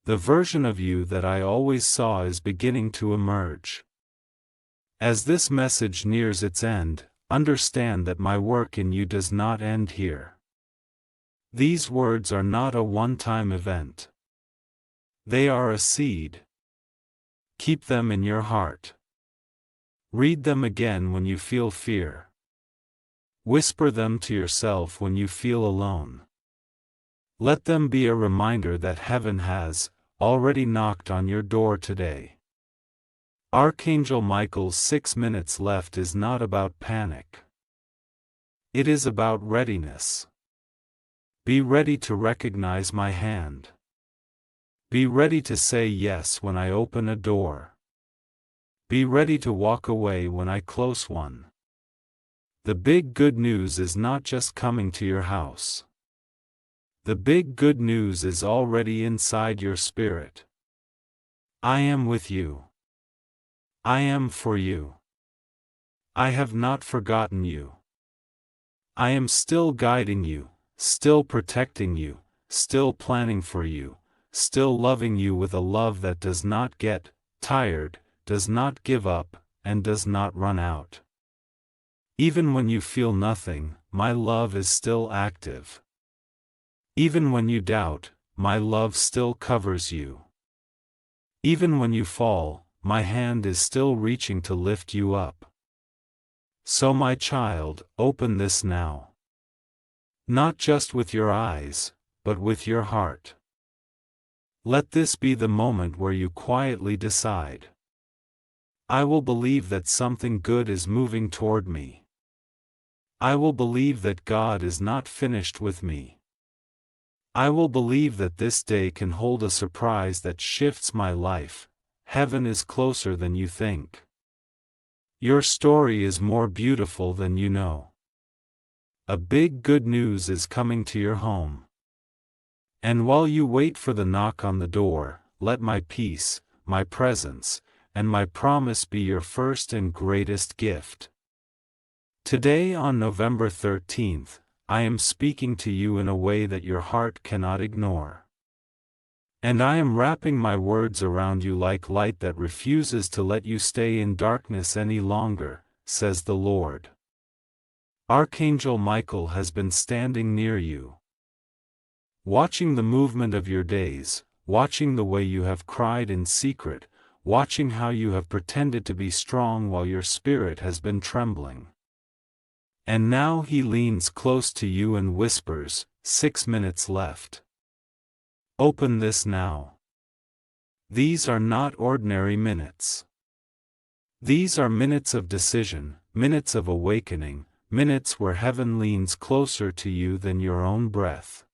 The version of you that I always saw is beginning to emerge. As this message nears its end, understand that my work in you does not end here. These words are not a one-time event. They are a seed. Keep them in your heart. Read them again when you feel fear. Whisper them to yourself when you feel alone. Let them be a reminder that heaven has already knocked on your door today. Archangel Michael's 6 minutes left is not about panic. It is about readiness. Be ready to recognize my hand. Be ready to say yes when I open a door. Be ready to walk away when I close one. The big good news is not just coming to your house. The big good news is already inside your spirit. I am with you. I am for you. I have not forgotten you. I am still guiding you, still protecting you, still planning for you, still loving you with a love that does not get tired, does not give up, and does not run out. Even when you feel nothing, my love is still active. Even when you doubt, my love still covers you. Even when you fall, my hand is still reaching to lift you up. So my child, open this now. Not just with your eyes, but with your heart. Let this be the moment where you quietly decide. I will believe that something good is moving toward me. I will believe that God is not finished with me. I will believe that this day can hold a surprise that shifts my life. Heaven is closer than you think. Your story is more beautiful than you know. A big good news is coming to your home. And while you wait for the knock on the door, let my peace, my presence, and my promise be your first and greatest gift. Today on November 13th, I am speaking to you in a way that your heart cannot ignore. And I am wrapping my words around you like light that refuses to let you stay in darkness any longer, says the Lord. Archangel Michael has been standing near you, watching the movement of your days, watching the way you have cried in secret, watching how you have pretended to be strong while your spirit has been trembling. And now he leans close to you and whispers, 6 minutes left. Open this now. These are not ordinary minutes. These are minutes of decision, minutes of awakening, minutes where heaven leans closer to you than your own breath.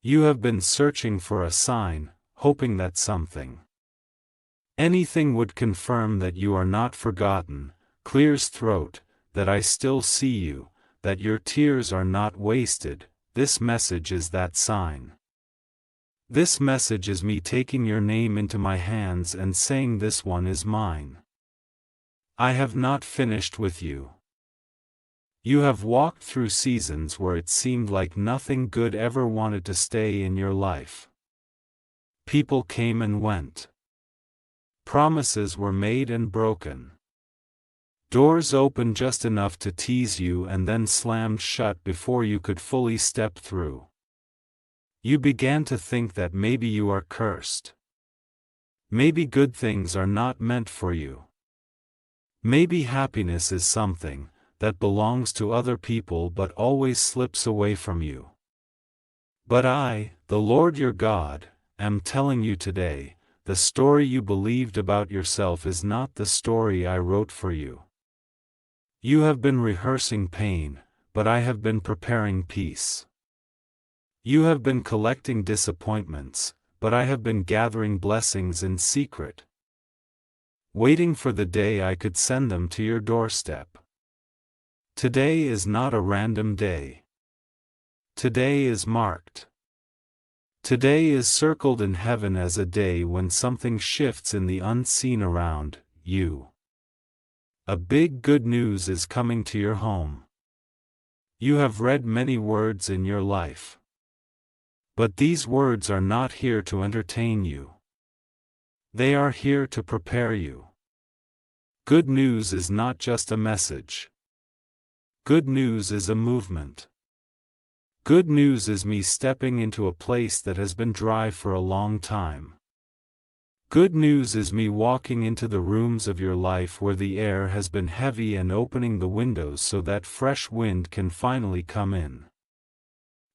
You have been searching for a sign, hoping that anything would confirm that you are not forgotten, clears throat, that I still see you, that your tears are not wasted. This message is that sign. This message is me taking your name into my hands and saying this one is mine. I have not finished with you. You have walked through seasons where it seemed like nothing good ever wanted to stay in your life. People came and went. Promises were made and broken. Doors opened just enough to tease you and then slammed shut before you could fully step through. You began to think that maybe you are cursed. Maybe good things are not meant for you. Maybe happiness is something that belongs to other people but always slips away from you. But I, the Lord your God, am telling you today, the story you believed about yourself is not the story I wrote for you. You have been rehearsing pain, but I have been preparing peace. You have been collecting disappointments, but I have been gathering blessings in secret, waiting for the day I could send them to your doorstep. Today is not a random day. Today is marked. Today is circled in heaven as a day when something shifts in the unseen around you. A big good news is coming to your home. You have read many words in your life. But these words are not here to entertain you. They are here to prepare you. Good news is not just a message. Good news is a movement. Good news is me stepping into a place that has been dry for a long time. Good news is me walking into the rooms of your life where the air has been heavy and opening the windows so that fresh wind can finally come in.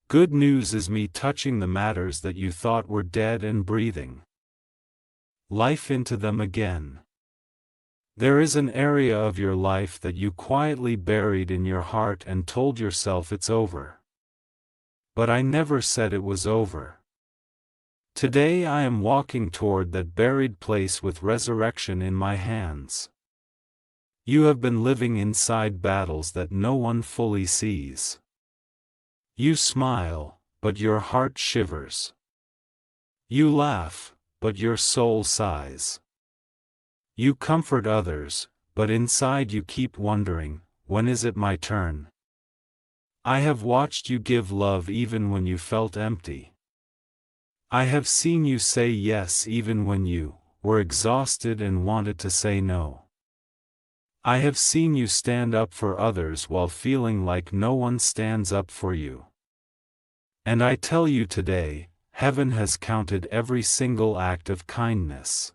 Good news is me touching the matters that you thought were dead and breathing life into them again. There is an area of your life that you quietly buried in your heart and told yourself it's over. But I never said it was over. Today I am walking toward that buried place with resurrection in my hands. You have been living inside battles that no one fully sees. You smile, but your heart shivers. You laugh, but your soul sighs. You comfort others, but inside you keep wondering, when is it my turn? I have watched you give love even when you felt empty. I have seen you say yes even when you were exhausted and wanted to say no. I have seen you stand up for others while feeling like no one stands up for you. And I tell you today, heaven has counted every single act of kindness.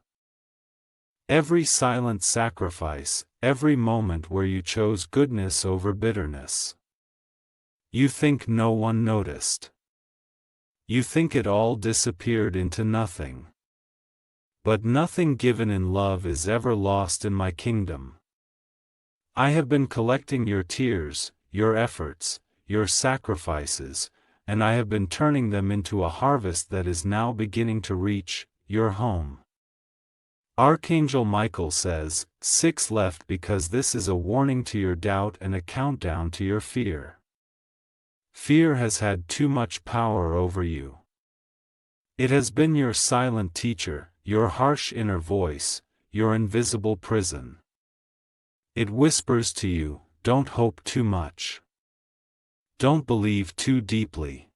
Every silent sacrifice, every moment where you chose goodness over bitterness. You think no one noticed. You think it all disappeared into nothing. But nothing given in love is ever lost in my kingdom. I have been collecting your tears, your efforts, your sacrifices, and I have been turning them into a harvest that is now beginning to reach your home. Archangel Michael says, 6 left because this is a warning to your doubt and a countdown to your fear. Fear has had too much power over you. It has been your silent teacher, your harsh inner voice, your invisible prison. It whispers to you, don't hope too much. Don't believe too deeply.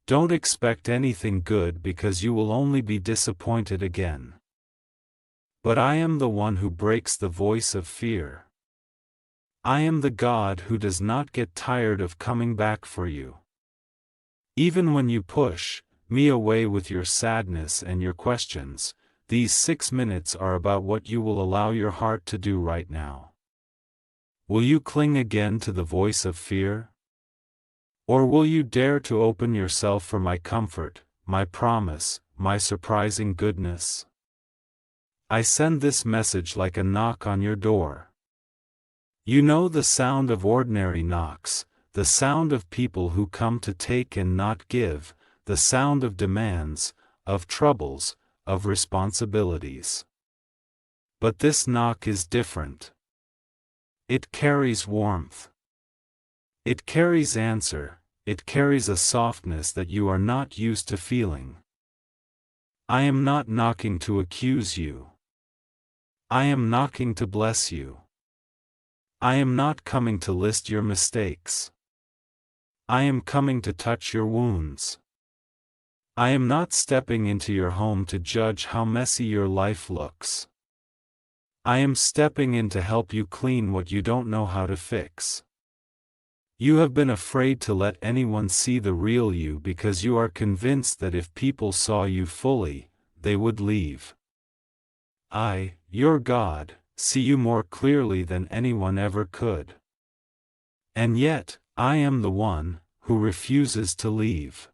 Don't expect anything good because you will only be disappointed again. But I am the one who breaks the voice of fear. I am the God who does not get tired of coming back for you. Even when you push me away with your sadness and your questions, these 6 minutes are about what you will allow your heart to do right now. Will you cling again to the voice of fear? Or will you dare to open yourself for my comfort, my promise, my surprising goodness? I send this message like a knock on your door. You know the sound of ordinary knocks, the sound of people who come to take and not give, the sound of demands, of troubles, of responsibilities. But this knock is different. It carries warmth. It carries answer, it carries a softness that you are not used to feeling. I am not knocking to accuse you. I am knocking to bless you. I am not coming to list your mistakes. I am coming to touch your wounds. I am not stepping into your home to judge how messy your life looks. I am stepping in to help you clean what you don't know how to fix. You have been afraid to let anyone see the real you because you are convinced that if people saw you fully, they would leave. I, your God, see you more clearly than anyone ever could. And yet, I am the one who refuses to leave.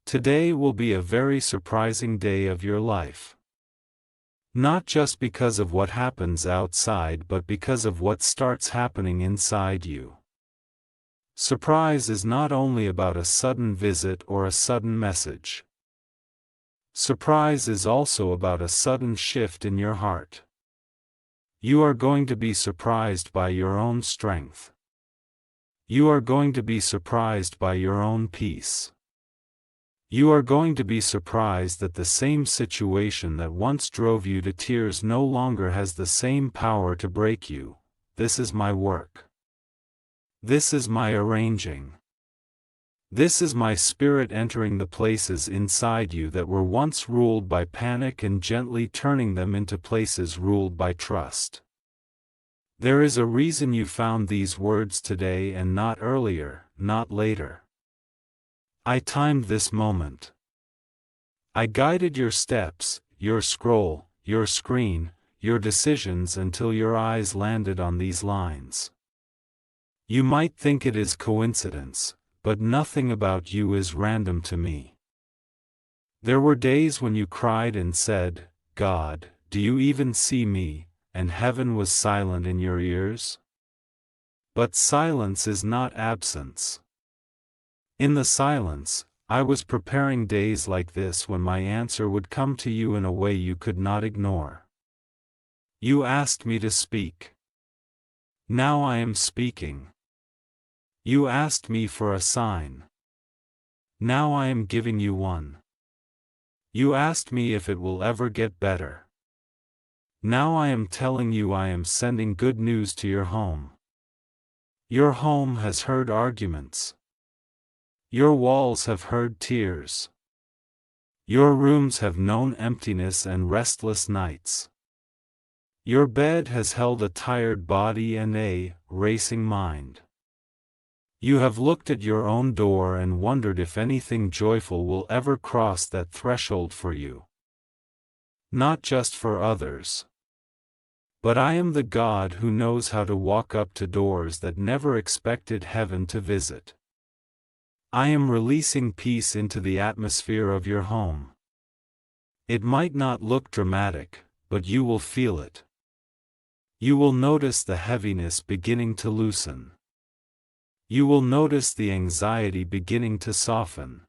Today will be a very surprising day of your life. Not just because of what happens outside but because of what starts happening inside you. Surprise is not only about a sudden visit or a sudden message. Surprise is also about a sudden shift in your heart. You are going to be surprised by your own strength. You are going to be surprised by your own peace. You are going to be surprised that the same situation that once drove you to tears no longer has the same power to break you. This is my work. This is my arranging. This is my spirit entering the places inside you that were once ruled by panic and gently turning them into places ruled by trust. There is a reason you found these words today and not earlier, not later. I timed this moment. I guided your steps, your scroll, your screen, your decisions until your eyes landed on these lines. You might think it is coincidence, but nothing about you is random to me. There were days when you cried and said, God, do you even see me, and heaven was silent in your ears? But silence is not absence. In the silence, I was preparing days like this when my answer would come to you in a way you could not ignore. You asked me to speak. Now I am speaking. You asked me for a sign. Now I am giving you one. You asked me if it will ever get better. Now I am telling you I am sending good news to your home. Your home has heard arguments. Your walls have heard tears. Your rooms have known emptiness and restless nights. Your bed has held a tired body and a racing mind. You have looked at your own door and wondered if anything joyful will ever cross that threshold for you. Not just for others. But I am the God who knows how to walk up to doors that never expected heaven to visit. I am releasing peace into the atmosphere of your home. It might not look dramatic, but you will feel it. You will notice the heaviness beginning to loosen. You will notice the anxiety beginning to soften.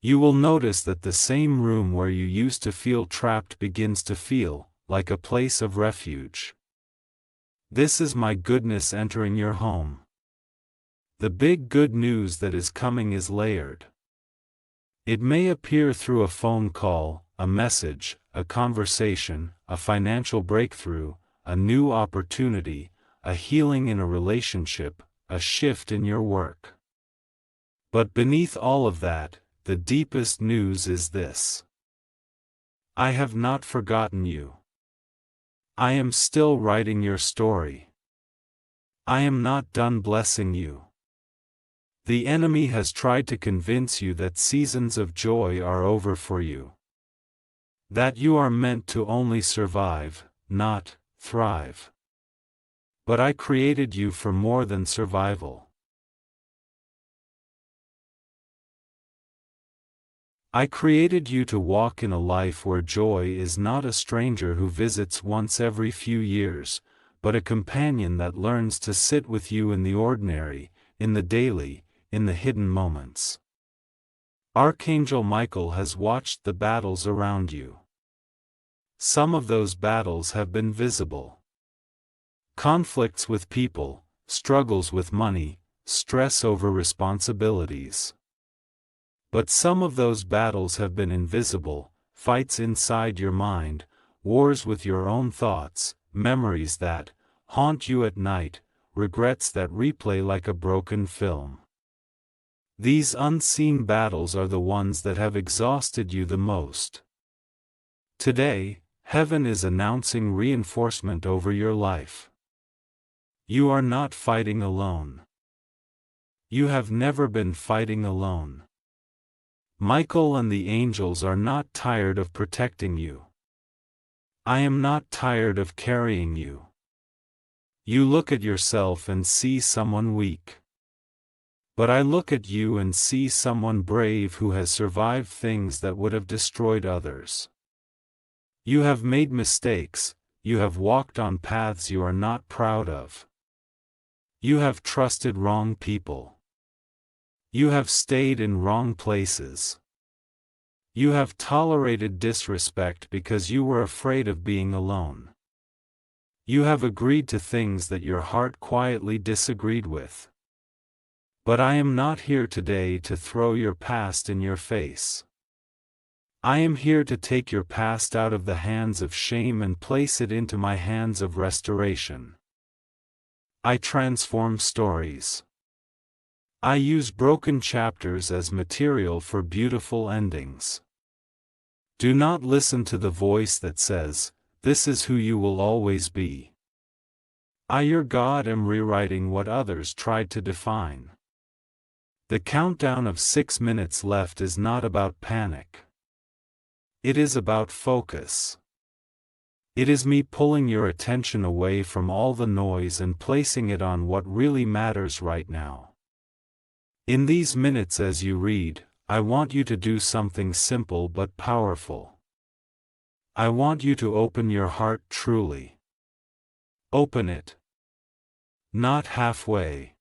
You will notice that the same room where you used to feel trapped begins to feel like a place of refuge. This is my goodness entering your home. The big good news that is coming is layered. It may appear through a phone call, a message, a conversation, a financial breakthrough, a new opportunity, a healing in a relationship, a shift in your work. But beneath all of that, the deepest news is this: I have not forgotten you. I am still writing your story. I am not done blessing you. The enemy has tried to convince you that seasons of joy are over for you. That you are meant to only survive, not thrive. But I created you for more than survival. I created you to walk in a life where joy is not a stranger who visits once every few years, but a companion that learns to sit with you in the ordinary, in the daily, in the hidden moments. Archangel Michael has watched the battles around you. Some of those battles have been visible. Conflicts with people, struggles with money, stress over responsibilities. But some of those battles have been invisible, fights inside your mind, wars with your own thoughts, memories that haunt you at night, regrets that replay like a broken film. These unseen battles are the ones that have exhausted you the most. Today, heaven is announcing reinforcement over your life. You are not fighting alone. You have never been fighting alone. Michael and the angels are not tired of protecting you. I am not tired of carrying you. You look at yourself and see someone weak. But I look at you and see someone brave who has survived things that would have destroyed others. You have made mistakes, you have walked on paths you are not proud of. You have trusted wrong people. You have stayed in wrong places. You have tolerated disrespect because you were afraid of being alone. You have agreed to things that your heart quietly disagreed with. But I am not here today to throw your past in your face. I am here to take your past out of the hands of shame and place it into my hands of restoration. I transform stories. I use broken chapters as material for beautiful endings. Do not listen to the voice that says, "This is who you will always be." I, your God, am rewriting what others tried to define. The countdown of 6 minutes left is not about panic. It is about focus. It is me pulling your attention away from all the noise and placing it on what really matters right now. In these minutes as you read, I want you to do something simple but powerful. I want you to open your heart truly. Open it. Not halfway.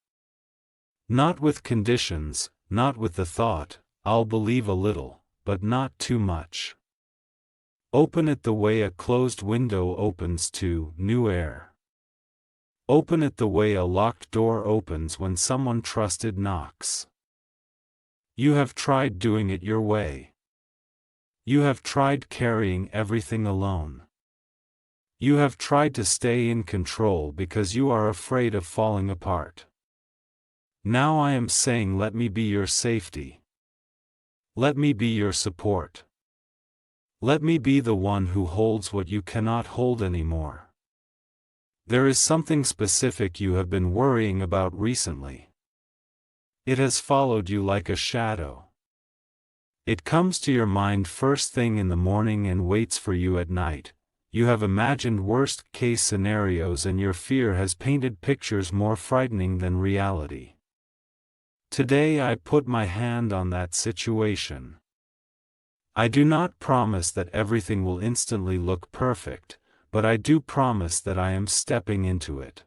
Not with conditions, not with the thought, "I'll believe a little, but not too much." Open it the way a closed window opens to new air. Open it the way a locked door opens when someone trusted knocks. You have tried doing it your way. You have tried carrying everything alone. You have tried to stay in control because you are afraid of falling apart. Now I am saying, let me be your safety. Let me be your support. Let me be the one who holds what you cannot hold anymore. There is something specific you have been worrying about recently. It has followed you like a shadow. It comes to your mind first thing in the morning and waits for you at night. You have imagined worst-case scenarios and your fear has painted pictures more frightening than reality. Today I put my hand on that situation. I do not promise that everything will instantly look perfect, but I do promise that I am stepping into it.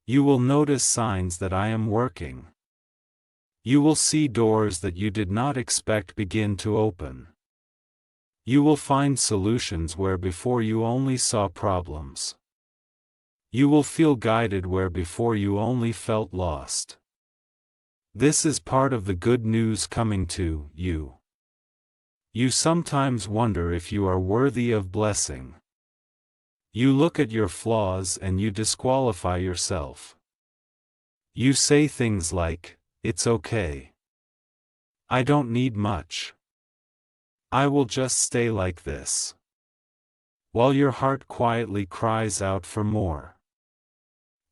You will notice signs that I am working. You will see doors that you did not expect begin to open. You will find solutions where before you only saw problems. You will feel guided where before you only felt lost. This is part of the good news coming to you. You sometimes wonder if you are worthy of blessing. You look at your flaws and you disqualify yourself. You say things like, "It's okay. I don't need much. I will just stay like this." While your heart quietly cries out for more.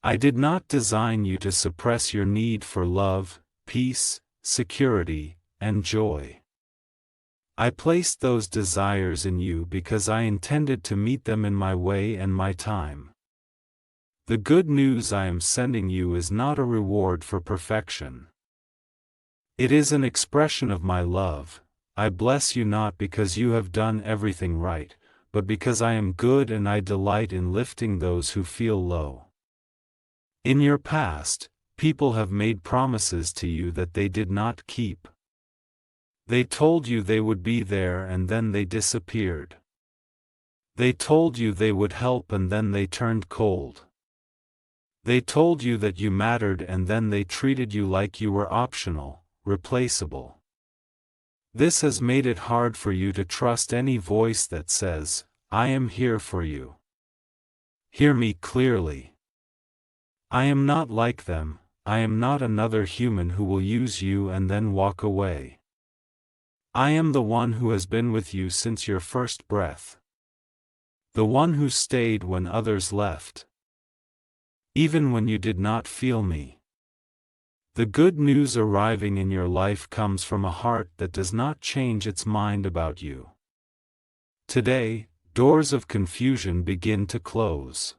I did not design you to suppress your need for love, peace, security, and joy. I placed those desires in you because I intended to meet them in my way and my time. The good news I am sending you is not a reward for perfection. It is an expression of my love. I bless you not because you have done everything right, but because I am good and I delight in lifting those who feel low. In your past, people have made promises to you that they did not keep. They told you they would be there and then they disappeared. They told you they would help and then they turned cold. They told you that you mattered and then they treated you like you were optional, replaceable. This has made it hard for you to trust any voice that says, "I am here for you." Hear me clearly. I am not like them. I am not another human who will use you and then walk away. I am the one who has been with you since your first breath. The one who stayed when others left. Even when you did not feel me. The good news arriving in your life comes from a heart that does not change its mind about you. Today, doors of confusion begin to close.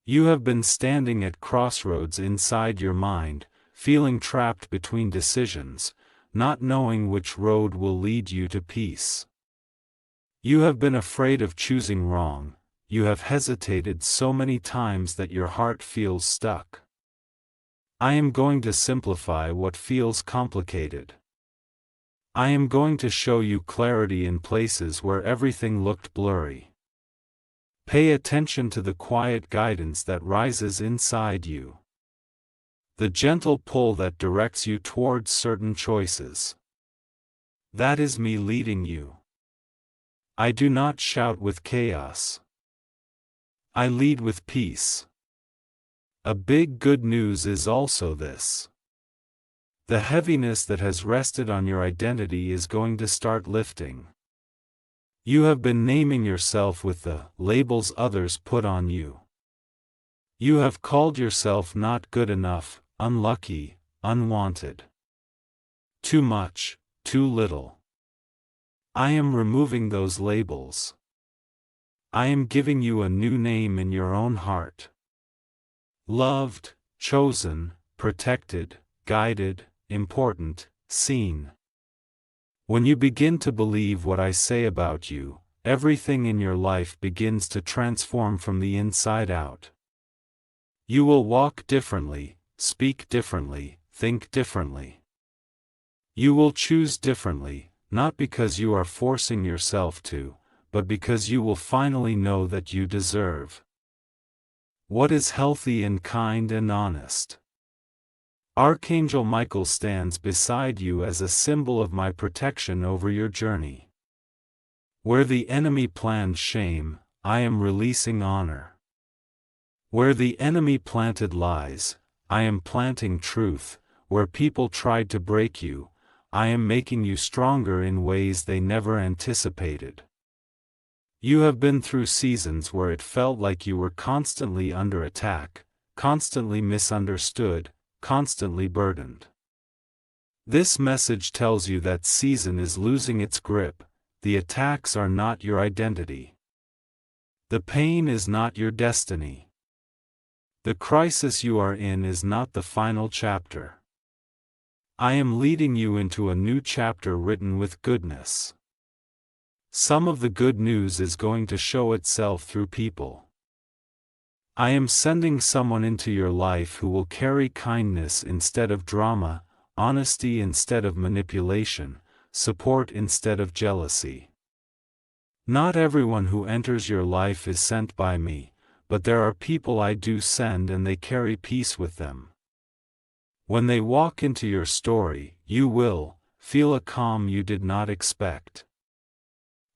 You have been standing at crossroads inside your mind, feeling trapped between decisions, not knowing which road will lead you to peace. You have been afraid of choosing wrong. You have hesitated so many times that your heart feels stuck. I am going to simplify what feels complicated. I am going to show you clarity in places where everything looked blurry. Pay attention to the quiet guidance that rises inside you. The gentle pull that directs you towards certain choices. That is me leading you. I do not shout with chaos. I lead with peace. A big good news is also this. The heaviness that has rested on your identity is going to start lifting. You have been naming yourself with the labels others put on you. You have called yourself not good enough, unlucky, unwanted. Too much, too little. I am removing those labels. I am giving you a new name in your own heart. Loved, chosen, protected, guided, important, seen. When you begin to believe what I say about you, everything in your life begins to transform from the inside out. You will walk differently, speak differently, think differently. You will choose differently, not because you are forcing yourself to, but because you will finally know that you deserve what is healthy and kind and honest. Archangel Michael stands beside you as a symbol of my protection over your journey. Where the enemy planned shame, I am releasing honor. Where the enemy planted lies, I am planting truth. Where people tried to break you, I am making you stronger in ways they never anticipated. You have been through seasons where it felt like you were constantly under attack, constantly misunderstood, constantly burdened. This message tells you that season is losing its grip. The attacks are not your identity. The pain is not your destiny. The crisis you are in is not the final chapter. I am leading you into a new chapter written with goodness. Some of the good news is going to show itself through people. I am sending someone into your life who will carry kindness instead of drama, honesty instead of manipulation, support instead of jealousy. Not everyone who enters your life is sent by me, but there are people I do send and they carry peace with them. When they walk into your story, you will feel a calm you did not expect.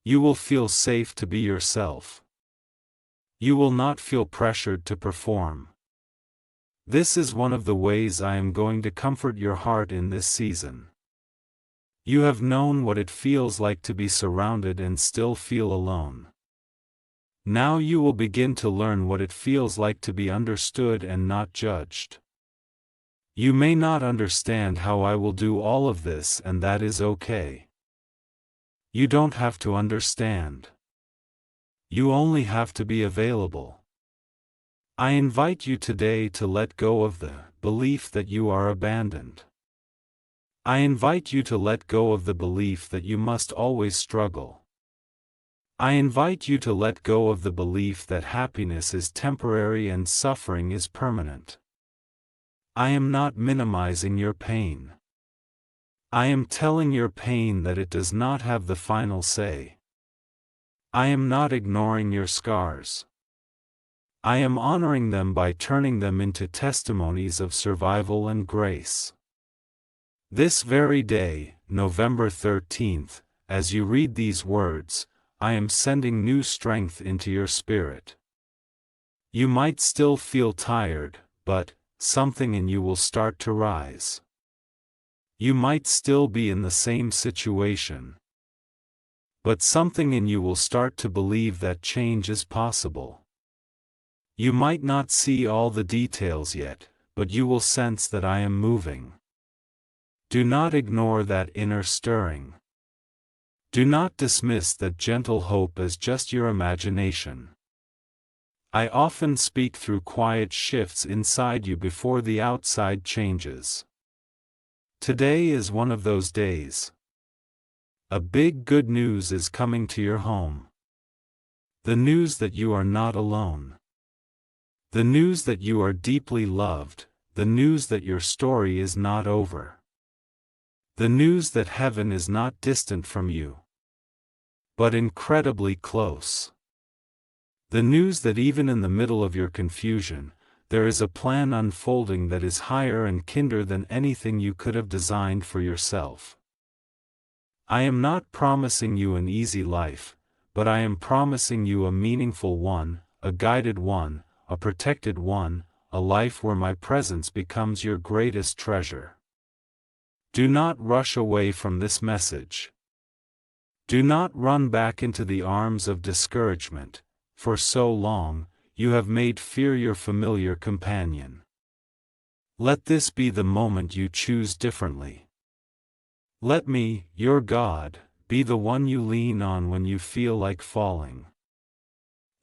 You will feel safe to be yourself. You will not feel pressured to perform. This is one of the ways I am going to comfort your heart in this season. You have known what it feels like to be surrounded and still feel alone. Now you will begin to learn what it feels like to be understood and not judged. You may not understand how I will do all of this, and that is okay. You don't have to understand. You only have to be available. I invite you today to let go of the belief that you are abandoned. I invite you to let go of the belief that you must always struggle. I invite you to let go of the belief that happiness is temporary and suffering is permanent. I am not minimizing your pain. I am telling your pain that it does not have the final say. I am not ignoring your scars. I am honoring them by turning them into testimonies of survival and grace. This very day, November 13th, as you read these words, I am sending new strength into your spirit. You might still feel tired, but something in you will start to rise. You might still be in the same situation, but something in you will start to believe that change is possible. You might not see all the details yet, but you will sense that I am moving. Do not ignore that inner stirring. Do not dismiss that gentle hope as just your imagination. I often speak through quiet shifts inside you before the outside changes. Today is one of those days. A big good news is coming to your home. The news that you are not alone. The news that you are deeply loved, the news that your story is not over. The news that heaven is not distant from you, but incredibly close. The news that even in the middle of your confusion, there is a plan unfolding that is higher and kinder than anything you could have designed for yourself. I am not promising you an easy life, but I am promising you a meaningful one, a guided one, a protected one, a life where my presence becomes your greatest treasure. Do not rush away from this message. Do not run back into the arms of discouragement. For so long, you have made fear your familiar companion. Let this be the moment you choose differently. Let me, your God, be the one you lean on when you feel like falling.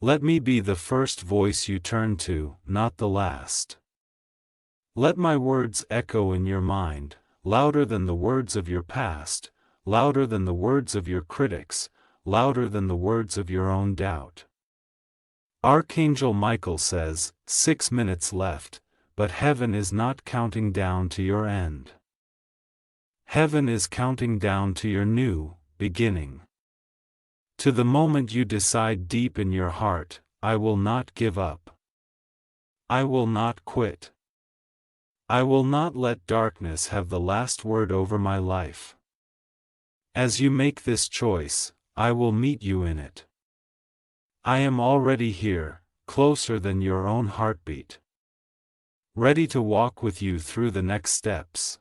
Let me be the first voice you turn to, not the last. Let my words echo in your mind, louder than the words of your past, louder than the words of your critics, louder than the words of your own doubt. Archangel Michael says, 6 minutes left, but heaven is not counting down to your end. Heaven is counting down to your new beginning. To the moment you decide deep in your heart, I will not give up. I will not quit. I will not let darkness have the last word over my life. As you make this choice, I will meet you in it. I am already here, closer than your own heartbeat. Ready to walk with you through the next steps.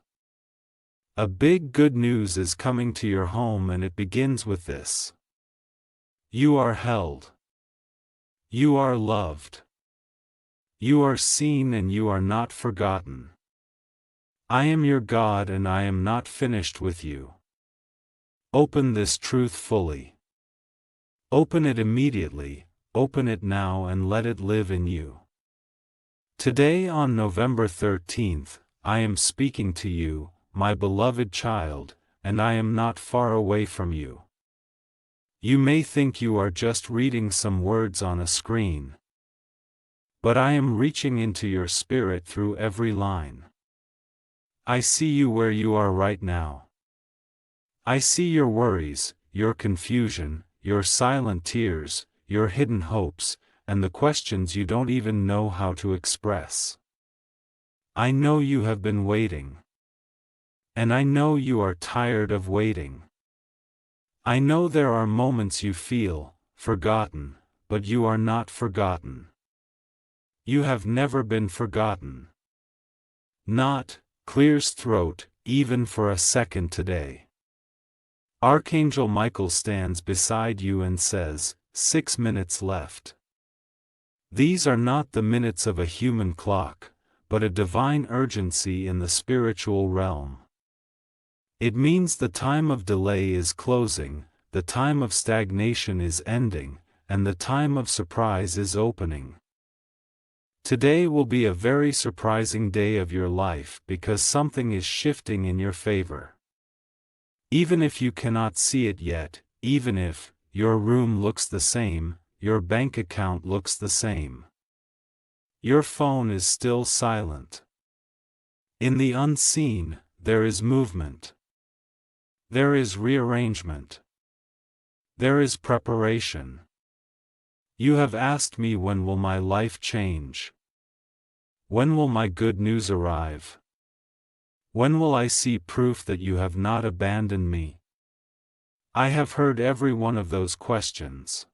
A big good news is coming to your home, and it begins with this. You are held. You are loved. You are seen and you are not forgotten. I am your God and I am not finished with you. Open this truth fully. Open it immediately, open it now and let it live in you. Today on November 13th, I am speaking to you, my beloved child, and I am not far away from you. You may think you are just reading some words on a screen, but I am reaching into your spirit through every line. I see you where you are right now. I see your worries, your confusion, your silent tears, your hidden hopes, and the questions you don't even know how to express. I know you have been waiting. And I know you are tired of waiting. I know there are moments you feel forgotten, but you are not forgotten. You have never been forgotten. Not, clears throat, even for a second today. Archangel Michael stands beside you and says, 6 minutes left. These are not the minutes of a human clock, but a divine urgency in the spiritual realm. It means the time of delay is closing, the time of stagnation is ending, and the time of surprise is opening. Today will be a very surprising day of your life because something is shifting in your favor. Even if you cannot see it yet, even if your room looks the same, your bank account looks the same. Your phone is still silent. In the unseen, there is movement. There is rearrangement. There is preparation. You have asked me, when will my life change? When will my good news arrive? When will I see proof that you have not abandoned me? I have heard every one of those questions.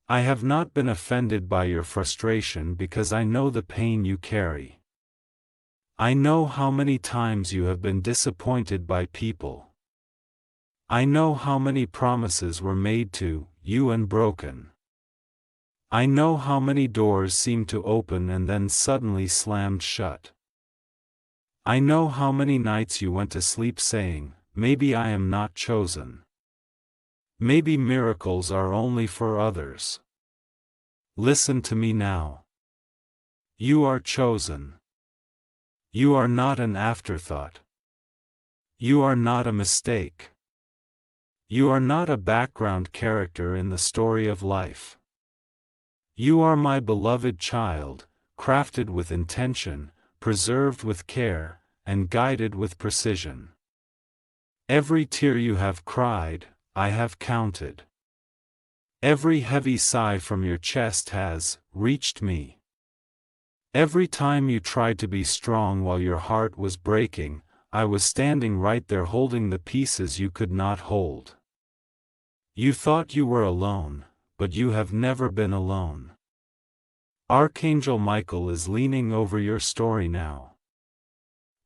I have not been offended by your frustration because I know the pain you carry. I know how many times you have been disappointed by people. I know how many promises were made to you and broken. I know how many doors seemed to open and then suddenly slammed shut. I know how many nights you went to sleep saying, maybe I am not chosen. Maybe miracles are only for others. Listen to me now. You are chosen. You are not an afterthought. You are not a mistake. You are not a background character in the story of life. You are my beloved child, crafted with intention, preserved with care, and guided with precision. Every tear you have cried, I have counted. Every heavy sigh from your chest has reached me. Every time you tried to be strong while your heart was breaking, I was standing right there holding the pieces you could not hold. You thought you were alone, but you have never been alone. Archangel Michael is leaning over your story now.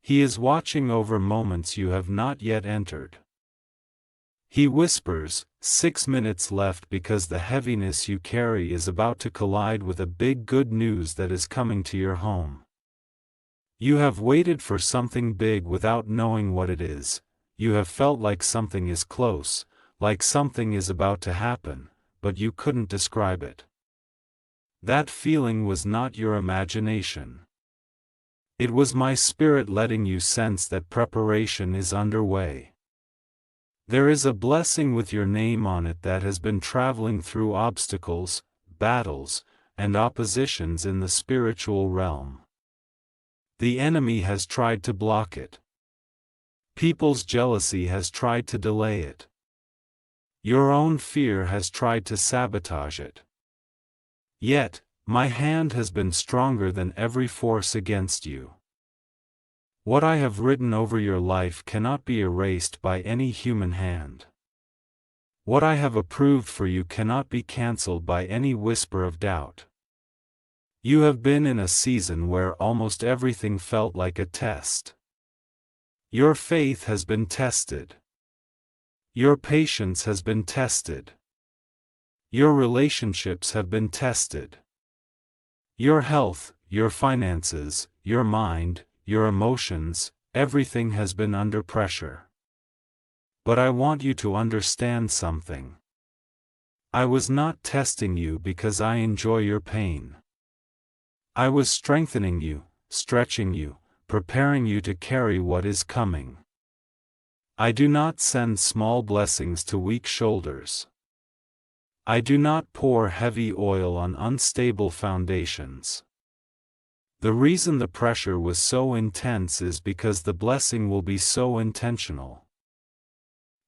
He is watching over moments you have not yet entered. He whispers, 6 minutes left because the heaviness you carry is about to collide with a big good news that is coming to your home. You have waited for something big without knowing what it is. You have felt like something is close, like something is about to happen, but you couldn't describe it. That feeling was not your imagination. It was my spirit letting you sense that preparation is underway. There is a blessing with your name on it that has been traveling through obstacles, battles, and oppositions in the spiritual realm. The enemy has tried to block it. People's jealousy has tried to delay it. Your own fear has tried to sabotage it. Yet, my hand has been stronger than every force against you. What I have written over your life cannot be erased by any human hand. What I have approved for you cannot be cancelled by any whisper of doubt. You have been in a season where almost everything felt like a test. Your faith has been tested. Your patience has been tested. Your relationships have been tested. Your health, your finances, your mind, your emotions, everything has been under pressure. But I want you to understand something. I was not testing you because I enjoy your pain. I was strengthening you, stretching you, preparing you to carry what is coming. I do not send small blessings to weak shoulders. I do not pour heavy oil on unstable foundations. The reason the pressure was so intense is because the blessing will be so intentional.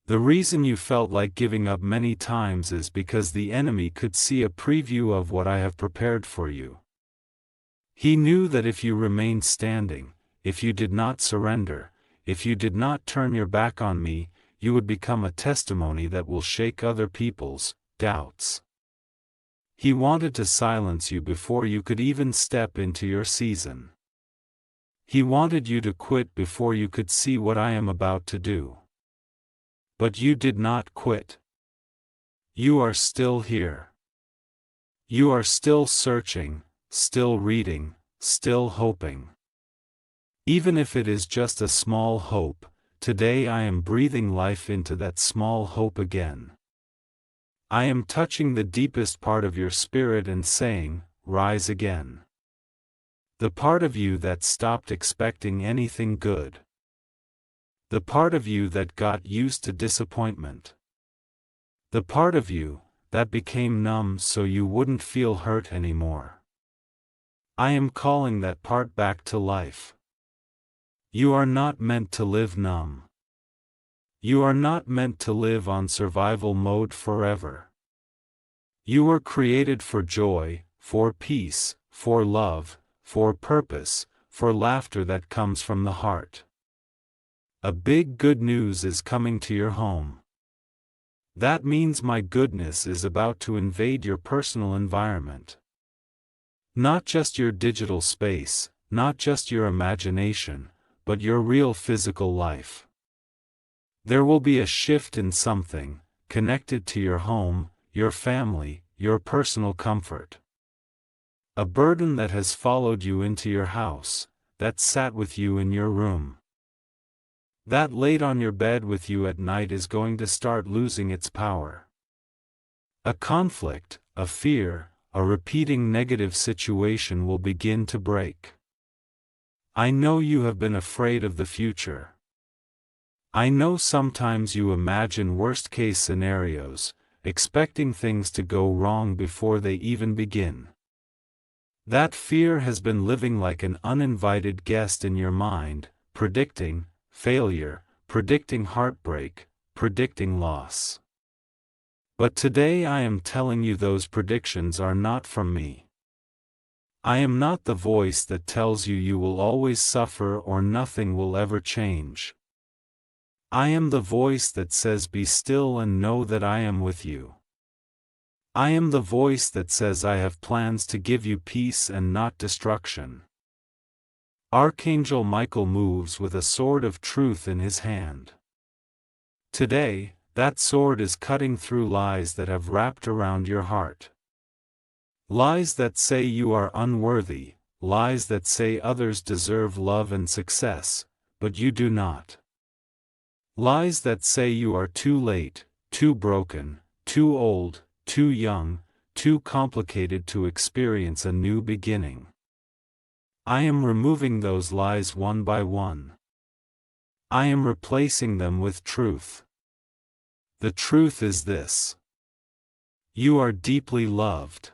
The reason you felt like giving up many times is because the enemy could see a preview of what I have prepared for you. He knew that if you remained standing, if you did not surrender, if you did not turn your back on me, you would become a testimony that will shake other people's doubts. He wanted to silence you before you could even step into your season. He wanted you to quit before you could see what I am about to do. But you did not quit. You are still here. You are still searching, still reading, still hoping. Even if it is just a small hope, today I am breathing life into that small hope again. I am touching the deepest part of your spirit and saying, rise again. The part of you that stopped expecting anything good. The part of you that got used to disappointment. The part of you that became numb so you wouldn't feel hurt anymore. I am calling that part back to life. You are not meant to live numb. You are not meant to live on survival mode forever. You were created for joy, for peace, for love, for purpose, for laughter that comes from the heart. A big good news is coming to your home. That means my goodness is about to invade your personal environment. Not just your digital space, not just your imagination, but your real physical life. There will be a shift in something, connected to your home, your family, your personal comfort. A burden that has followed you into your house, that sat with you in your room, that laid on your bed with you at night is going to start losing its power. A conflict, a fear, a repeating negative situation will begin to break. I know you have been afraid of the future. I know sometimes you imagine worst-case scenarios, expecting things to go wrong before they even begin. That fear has been living like an uninvited guest in your mind, predicting failure, predicting heartbreak, predicting loss. But today I am telling you those predictions are not from me. I am not the voice that tells you you will always suffer or nothing will ever change. I am the voice that says be still and know that I am with you. I am the voice that says I have plans to give you peace and not destruction. Archangel Michael moves with a sword of truth in his hand. Today, that sword is cutting through lies that have wrapped around your heart. Lies that say you are unworthy, lies that say others deserve love and success, but you do not. Lies that say you are too late, too broken, too old, too young, too complicated to experience a new beginning. I am removing those lies one by one. I am replacing them with truth. The truth is this. You are deeply loved.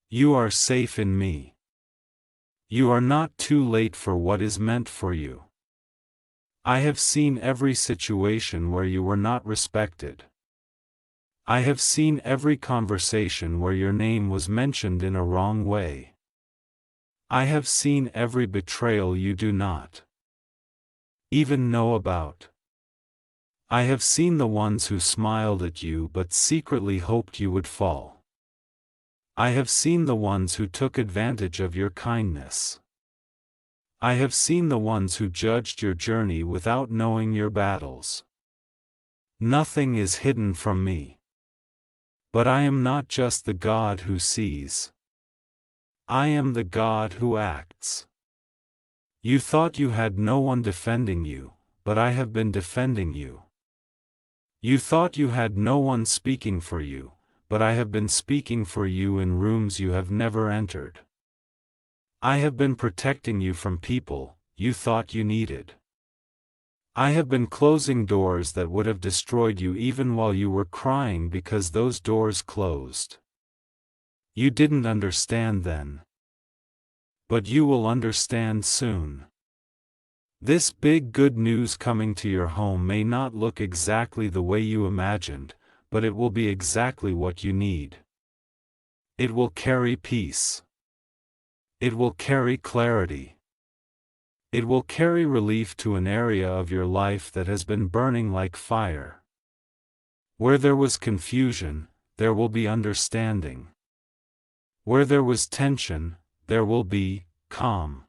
You are safe in me. You are not too late for what is meant for you. I have seen every situation where you were not respected. I have seen every conversation where your name was mentioned in a wrong way. I have seen every betrayal you do not even know about. I have seen the ones who smiled at you but secretly hoped you would fall. I have seen the ones who took advantage of your kindness. I have seen the ones who judged your journey without knowing your battles. Nothing is hidden from me. But I am not just the God who sees. I am the God who acts. You thought you had no one defending you, but I have been defending you. You thought you had no one speaking for you, but I have been speaking for you in rooms you have never entered. I have been protecting you from people you thought you needed. I have been closing doors that would have destroyed you even while you were crying because those doors closed. You didn't understand then. But you will understand soon. This big good news coming to your home may not look exactly the way you imagined, but it will be exactly what you need. It will carry peace. It will carry clarity. It will carry relief to an area of your life that has been burning like fire. Where there was confusion, there will be understanding. Where there was tension, there will be calm.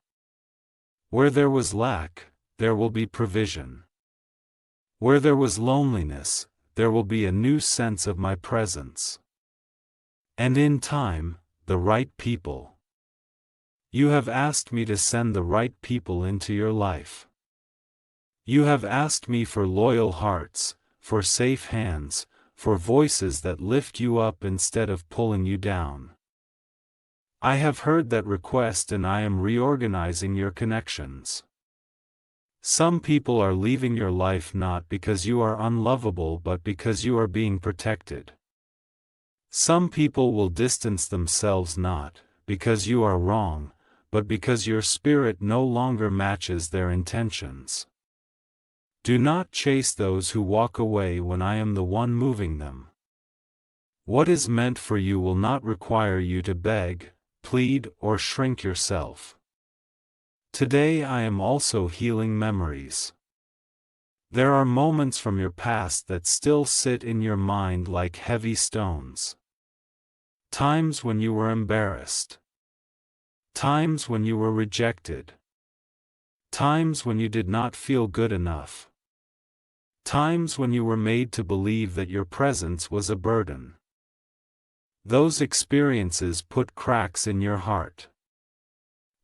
Where there was lack, there will be provision. Where there was loneliness, there will be a new sense of my presence. And in time, the right people. You have asked me to send the right people into your life. You have asked me for loyal hearts, for safe hands, for voices that lift you up instead of pulling you down. I have heard that request and I am reorganizing your connections. Some people are leaving your life not because you are unlovable but because you are being protected. Some people will distance themselves not because you are wrong, but because your spirit no longer matches their intentions. Do not chase those who walk away when I am the one moving them. What is meant for you will not require you to beg, plead, or shrink yourself. Today I am also healing memories. There are moments from your past that still sit in your mind like heavy stones. Times when you were embarrassed. Times when you were rejected. Times when you did not feel good enough. Times when you were made to believe that your presence was a burden. Those experiences put cracks in your heart.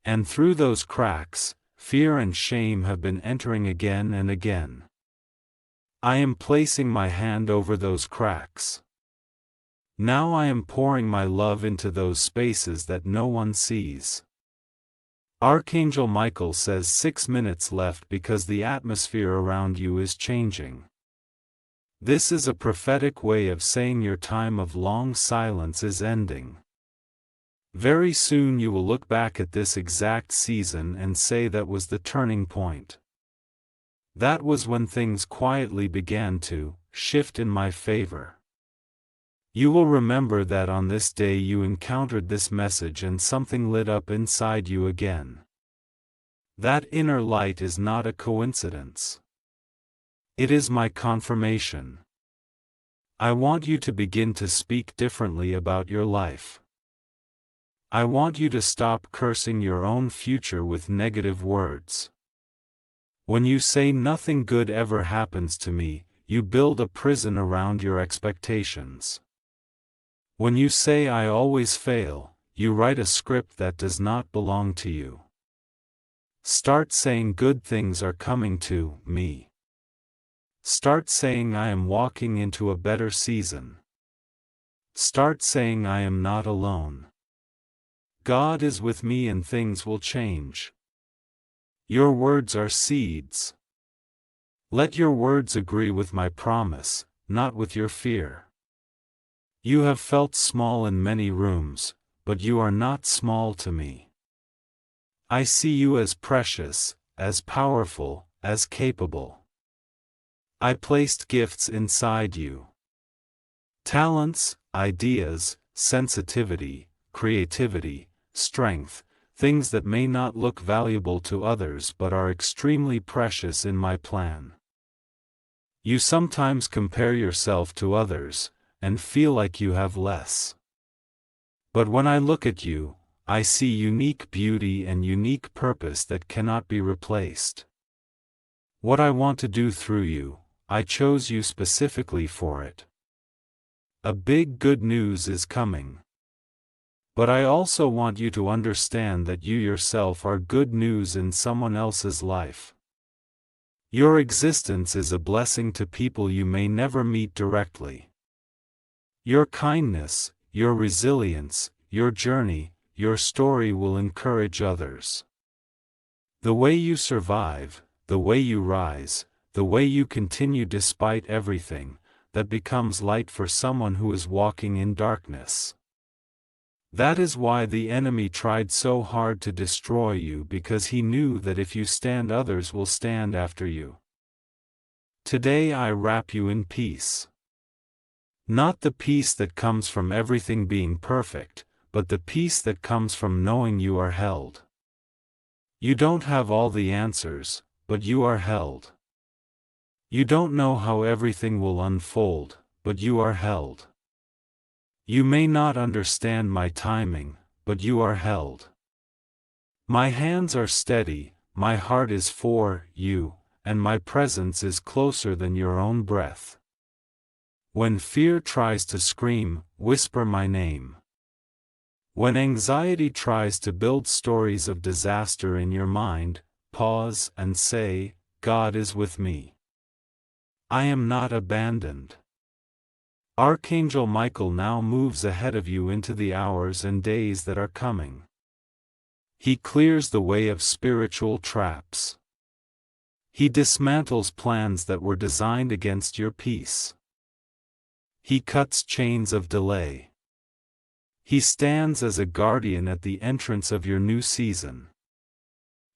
And through those cracks, fear and shame have been entering again and again. I am placing my hand over those cracks. Now I am pouring my love into those spaces that no one sees. Archangel Michael says 6 minutes left because the atmosphere around you is changing. This is a prophetic way of saying your time of long silence is ending. Very soon you will look back at this exact season and say that was the turning point. That was when things quietly began to shift in my favor. You will remember that on this day you encountered this message and something lit up inside you again. That inner light is not a coincidence. It is my confirmation. I want you to begin to speak differently about your life. I want you to stop cursing your own future with negative words. When you say nothing good ever happens to me, you build a prison around your expectations. When you say I always fail, you write a script that does not belong to you. Start saying good things are coming to me. Start saying I am walking into a better season. Start saying I am not alone. God is with me and things will change. Your words are seeds. Let your words agree with my promise, not with your fear. You have felt small in many rooms, but you are not small to me. I see you as precious, as powerful, as capable. I placed gifts inside you. Talents, ideas, sensitivity, creativity, strength, things that may not look valuable to others but are extremely precious in my plan. You sometimes compare yourself to others, and feel like you have less. But when I look at you, I see unique beauty and unique purpose that cannot be replaced. What I want to do through you, I chose you specifically for it. A big good news is coming. But I also want you to understand that you yourself are good news in someone else's life. Your existence is a blessing to people you may never meet directly. Your kindness, your resilience, your journey, your story will encourage others. The way you survive, the way you rise, the way you continue despite everything, that becomes light for someone who is walking in darkness. That is why the enemy tried so hard to destroy you, because he knew that if you stand, others will stand after you. Today I wrap you in peace. Not the peace that comes from everything being perfect, but the peace that comes from knowing you are held. You don't have all the answers, but you are held. You don't know how everything will unfold, but you are held. You may not understand my timing, but you are held. My hands are steady, my heart is for you, and my presence is closer than your own breath. When fear tries to scream, whisper my name. When anxiety tries to build stories of disaster in your mind, pause and say, God is with me. I am not abandoned. Archangel Michael now moves ahead of you into the hours and days that are coming. He clears the way of spiritual traps. He dismantles plans that were designed against your peace. He cuts chains of delay. He stands as a guardian at the entrance of your new season.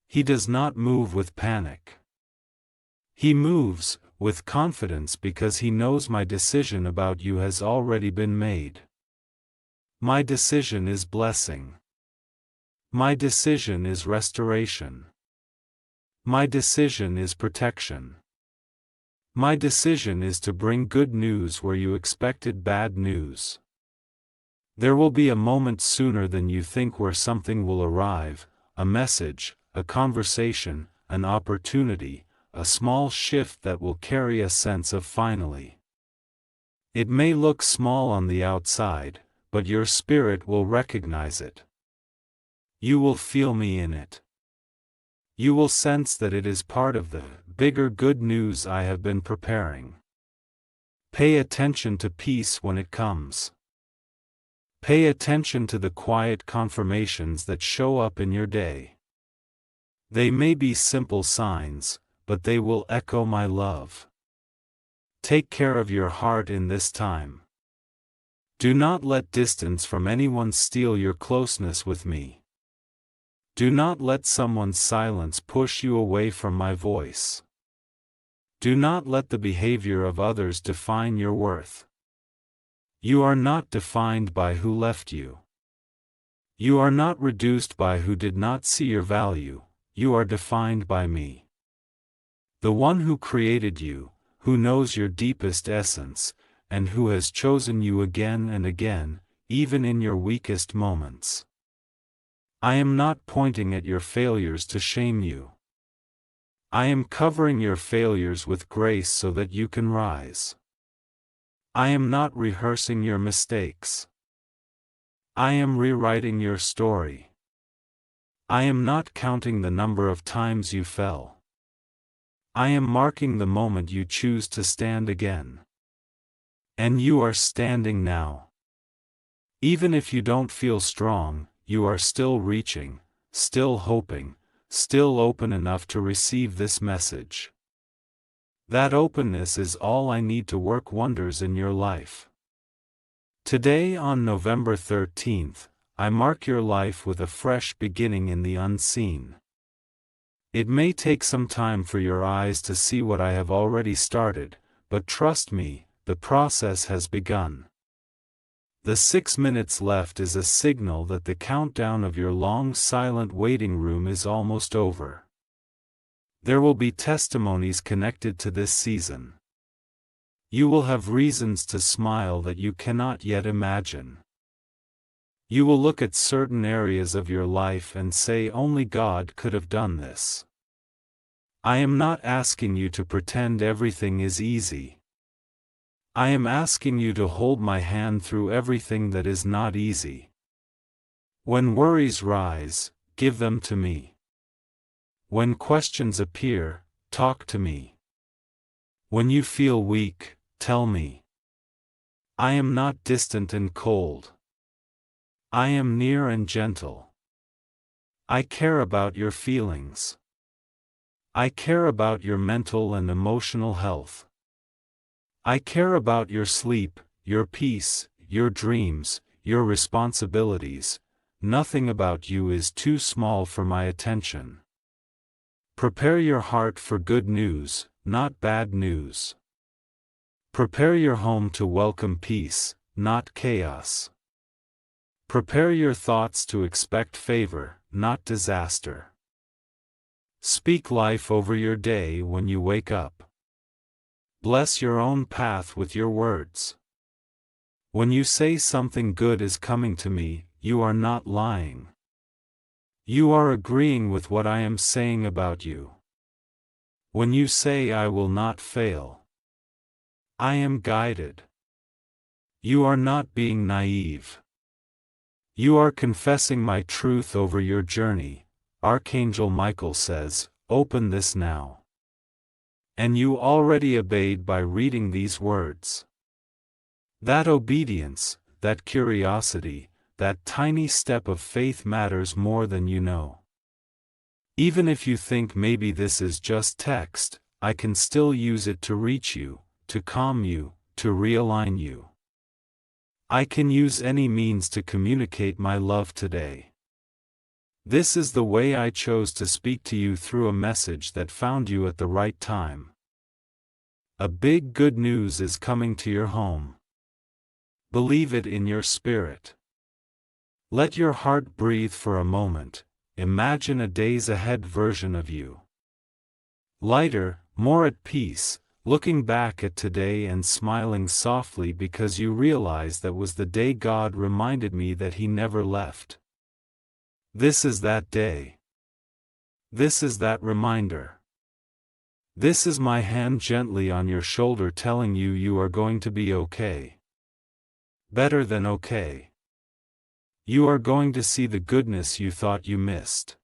He does not move with panic. He moves with confidence because he knows my decision about you has already been made. My decision is blessing. My decision is restoration. My decision is protection. My decision is to bring good news where you expected bad news. There will be a moment sooner than you think where something will arrive, a message, a conversation, an opportunity, a small shift that will carry a sense of finally. It may look small on the outside, but your spirit will recognize it. You will feel me in it. You will sense that it is part of the bigger good news I have been preparing. Pay attention to peace when it comes. Pay attention to the quiet confirmations that show up in your day. They may be simple signs, but they will echo my love. Take care of your heart in this time. Do not let distance from anyone steal your closeness with me. Do not let someone's silence push you away from my voice. Do not let the behavior of others define your worth. You are not defined by who left you. You are not reduced by who did not see your value, you are defined by me. The one who created you, who knows your deepest essence, and who has chosen you again and again, even in your weakest moments. I am not pointing at your failures to shame you. I am covering your failures with grace so that you can rise. I am not rehearsing your mistakes. I am rewriting your story. I am not counting the number of times you fell. I am marking the moment you choose to stand again. And you are standing now. Even if you don't feel strong, you are still reaching, still hoping, still open enough to receive this message. That openness is all I need to work wonders in your life. Today on November 13th, I mark your life with a fresh beginning in the unseen. It may take some time for your eyes to see what I have already started, but trust me, the process has begun. The 6 minutes left is a signal that the countdown of your long silent waiting room is almost over. There will be testimonies connected to this season. You will have reasons to smile that you cannot yet imagine. You will look at certain areas of your life and say only God could have done this. I am not asking you to pretend everything is easy. I am asking you to hold my hand through everything that is not easy. When worries rise, give them to me. When questions appear, talk to me. When you feel weak, tell me. I am not distant and cold. I am near and gentle. I care about your feelings. I care about your mental and emotional health. I care about your sleep, your peace, your dreams, your responsibilities. Nothing about you is too small for my attention. Prepare your heart for good news, not bad news. Prepare your home to welcome peace, not chaos. Prepare your thoughts to expect favor, not disaster. Speak life over your day when you wake up. Bless your own path with your words. When you say something good is coming to me, you are not lying. You are agreeing with what I am saying about you. When you say I will not fail, I am guided. You are not being naive. You are confessing my truth over your journey. Archangel Michael says, open this now. And you already obeyed by reading these words. That obedience, that curiosity, that tiny step of faith matters more than you know. Even if you think maybe this is just text, I can still use it to reach you, to calm you, to realign you. I can use any means to communicate my love today. This is the way I chose to speak to you through a message that found you at the right time. A big good news is coming to your home. Believe it in your spirit. Let your heart breathe for a moment. Imagine a days ahead version of you. Lighter, more at peace, looking back at today and smiling softly because you realize that was the day God reminded me that He never left. This is that day. This is that reminder. This is my hand gently on your shoulder telling you you are going to be okay. Better than okay. You are going to see the goodness you thought you missed.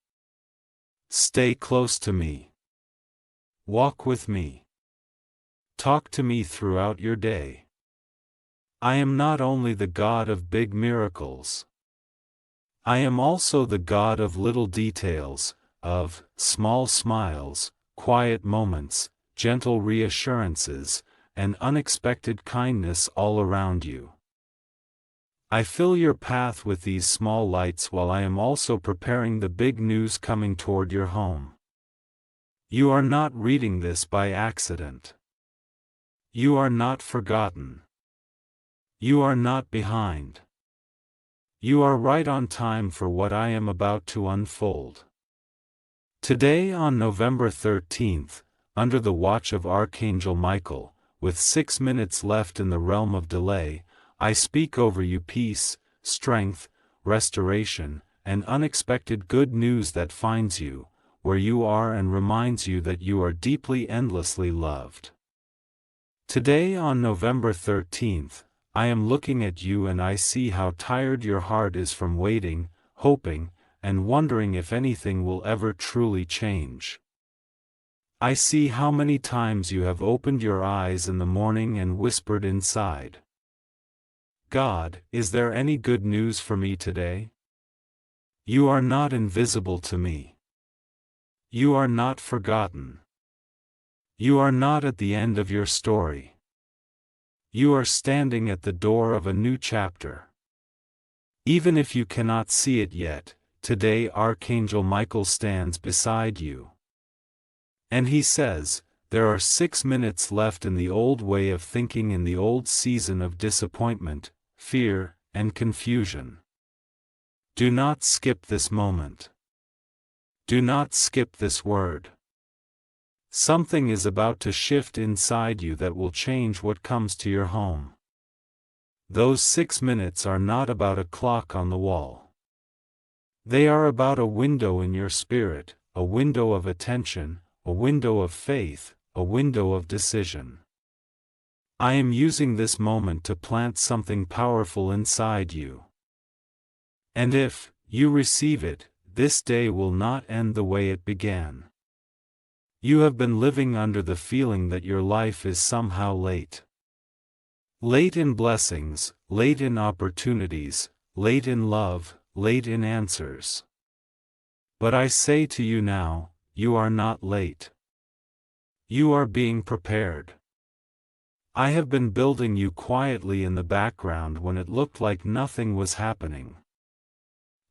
Stay close to me. Walk with me. Talk to me throughout your day. I am not only the God of big miracles. I am also the God of little details, of small smiles, quiet moments, gentle reassurances, and unexpected kindness all around you. I fill your path with these small lights while I am also preparing the big news coming toward your home. You are not reading this by accident. You are not forgotten. You are not behind. You are right on time for what I am about to unfold. Today on November 13th, under the watch of Archangel Michael, with 6 minutes left in the realm of delay, I speak over you peace, strength, restoration, and unexpected good news that finds you, where you are and reminds you that you are deeply endlessly loved. Today on November 13th, I am looking at you and I see how tired your heart is from waiting, hoping, and wondering if anything will ever truly change. I see how many times you have opened your eyes in the morning and whispered inside, God, is there any good news for me today? You are not invisible to me. You are not forgotten. You are not at the end of your story. You are standing at the door of a new chapter. Even if you cannot see it yet, today Archangel Michael stands beside you. And he says, there are 6 minutes left in the old way of thinking, in the old season of disappointment, fear, and confusion. Do not skip this moment. Do not skip this word. Something is about to shift inside you that will change what comes to your home. Those 6 minutes are not about a clock on the wall. They are about a window in your spirit, a window of attention, a window of faith, a window of decision. I am using this moment to plant something powerful inside you. And if you receive it, this day will not end the way it began. You have been living under the feeling that your life is somehow late. Late in blessings, late in opportunities, late in love, late in answers. But I say to you now, you are not late. You are being prepared. I have been building you quietly in the background when it looked like nothing was happening.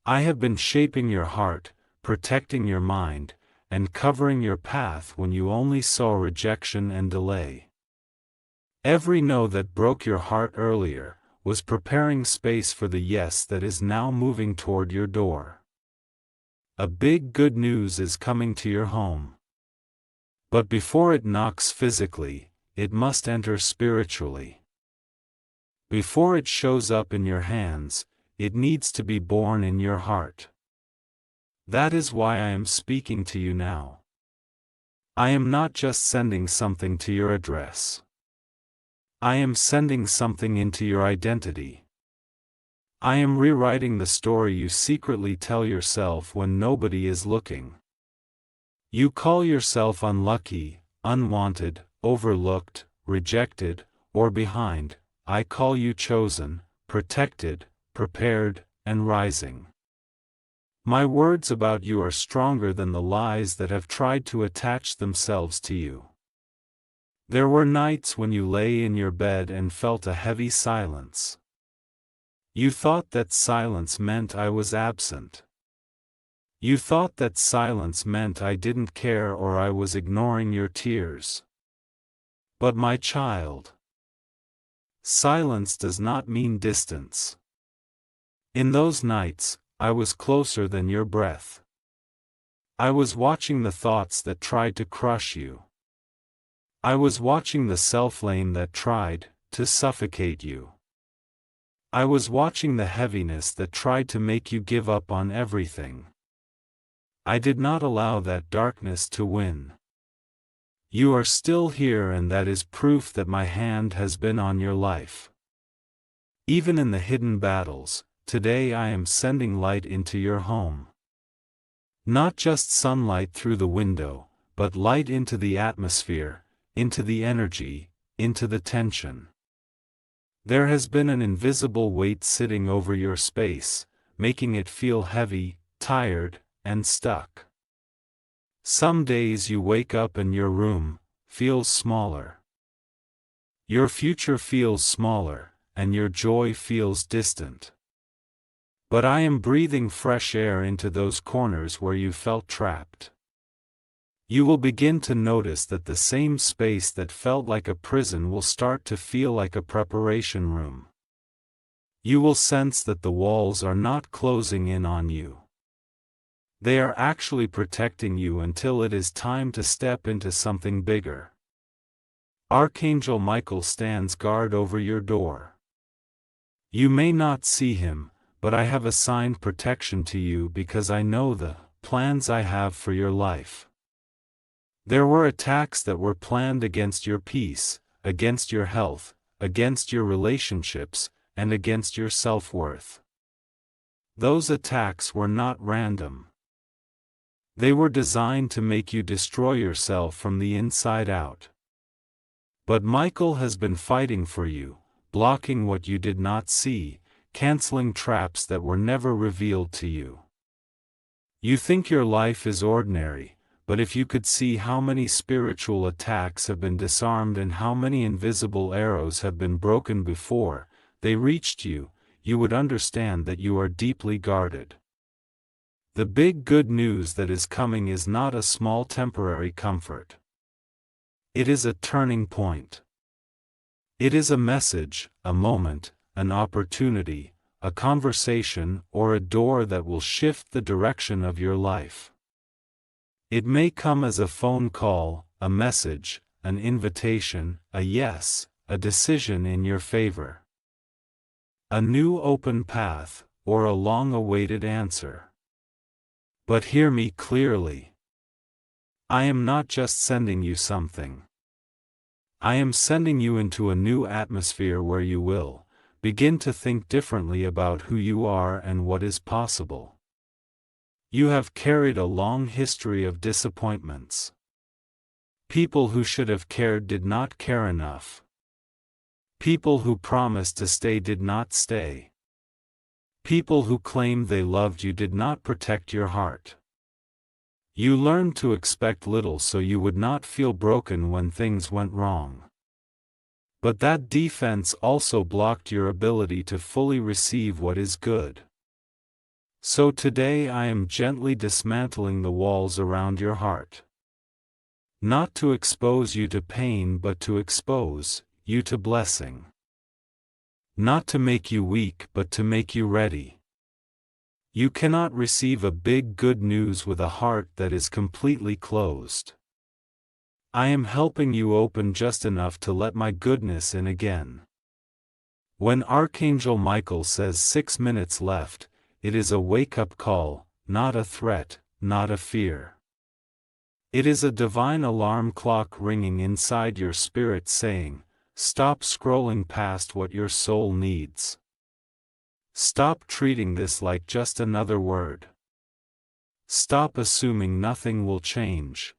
I have been shaping your heart, protecting your mind, and covering your path when you only saw rejection and delay. Every no that broke your heart earlier was preparing space for the yes that is now moving toward your door. A big good news is coming to your home. But before it knocks physically, it must enter spiritually. Before it shows up in your hands, it needs to be born in your heart. That is why I am speaking to you now. I am not just sending something to your address. I am sending something into your identity. I am rewriting the story you secretly tell yourself when nobody is looking. You call yourself unlucky, unwanted, overlooked, rejected, or behind. I call you chosen, protected, prepared, and rising. My words about you are stronger than the lies that have tried to attach themselves to you. There were nights when you lay in your bed and felt a heavy silence. You thought that silence meant I was absent. You thought that silence meant I didn't care or I was ignoring your tears. But my child, silence does not mean distance. In those nights, I was closer than your breath. I was watching the thoughts that tried to crush you. I was watching the self-blame that tried to suffocate you. I was watching the heaviness that tried to make you give up on everything. I did not allow that darkness to win. You are still here, and that is proof that my hand has been on your life. Even in the hidden battles, today I am sending light into your home. Not just sunlight through the window, but light into the atmosphere, into the energy, into the tension. There has been an invisible weight sitting over your space, making it feel heavy, tired, and stuck. Some days you wake up and your room feels smaller. Your future feels smaller, and your joy feels distant. But I am breathing fresh air into those corners where you felt trapped. You will begin to notice that the same space that felt like a prison will start to feel like a preparation room. You will sense that the walls are not closing in on you. They are actually protecting you until it is time to step into something bigger. Archangel Michael stands guard over your door. You may not see him, but I have assigned protection to you because I know the plans I have for your life. There were attacks that were planned against your peace, against your health, against your relationships, and against your self-worth. Those attacks were not random. They were designed to make you destroy yourself from the inside out. But Michael has been fighting for you, blocking what you did not see, canceling traps that were never revealed to you. You think your life is ordinary, but if you could see how many spiritual attacks have been disarmed and how many invisible arrows have been broken before they reached you, you would understand that you are deeply guarded. The big good news that is coming is not a small temporary comfort. It is a turning point. It is a message, a moment, an opportunity, a conversation, or a door that will shift the direction of your life. It may come as a phone call, a message, an invitation, a yes, a decision in your favor. A new open path, or a long-awaited answer. But hear me clearly. I am not just sending you something. I am sending you into a new atmosphere where you will begin to think differently about who you are and what is possible. You have carried a long history of disappointments. People who should have cared did not care enough. People who promised to stay did not stay. People who claimed they loved you did not protect your heart. You learned to expect little so you would not feel broken when things went wrong. But that defense also blocked your ability to fully receive what is good. So today I am gently dismantling the walls around your heart. Not to expose you to pain but to expose you to blessing. Not to make you weak but to make you ready. You cannot receive a big good news with a heart that is completely closed. I am helping you open just enough to let my goodness in again. When Archangel Michael says 6 minutes left, it is a wake-up call, not a threat, not a fear. It is a divine alarm clock ringing inside your spirit saying, stop scrolling past what your soul needs. Stop treating this like just another word. Stop assuming nothing will change.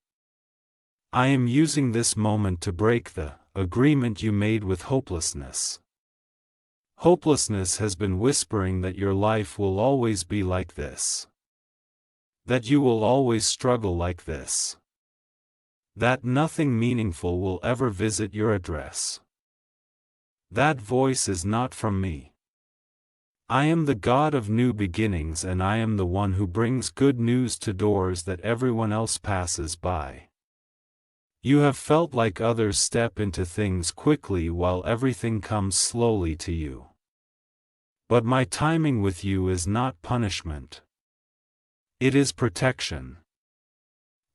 I am using this moment to break the agreement you made with hopelessness. Hopelessness has been whispering that your life will always be like this. That you will always struggle like this. That nothing meaningful will ever visit your address. That voice is not from me. I am the God of new beginnings, and I am the one who brings good news to doors that everyone else passes by. You have felt like others step into things quickly while everything comes slowly to you. But my timing with you is not punishment. It is protection.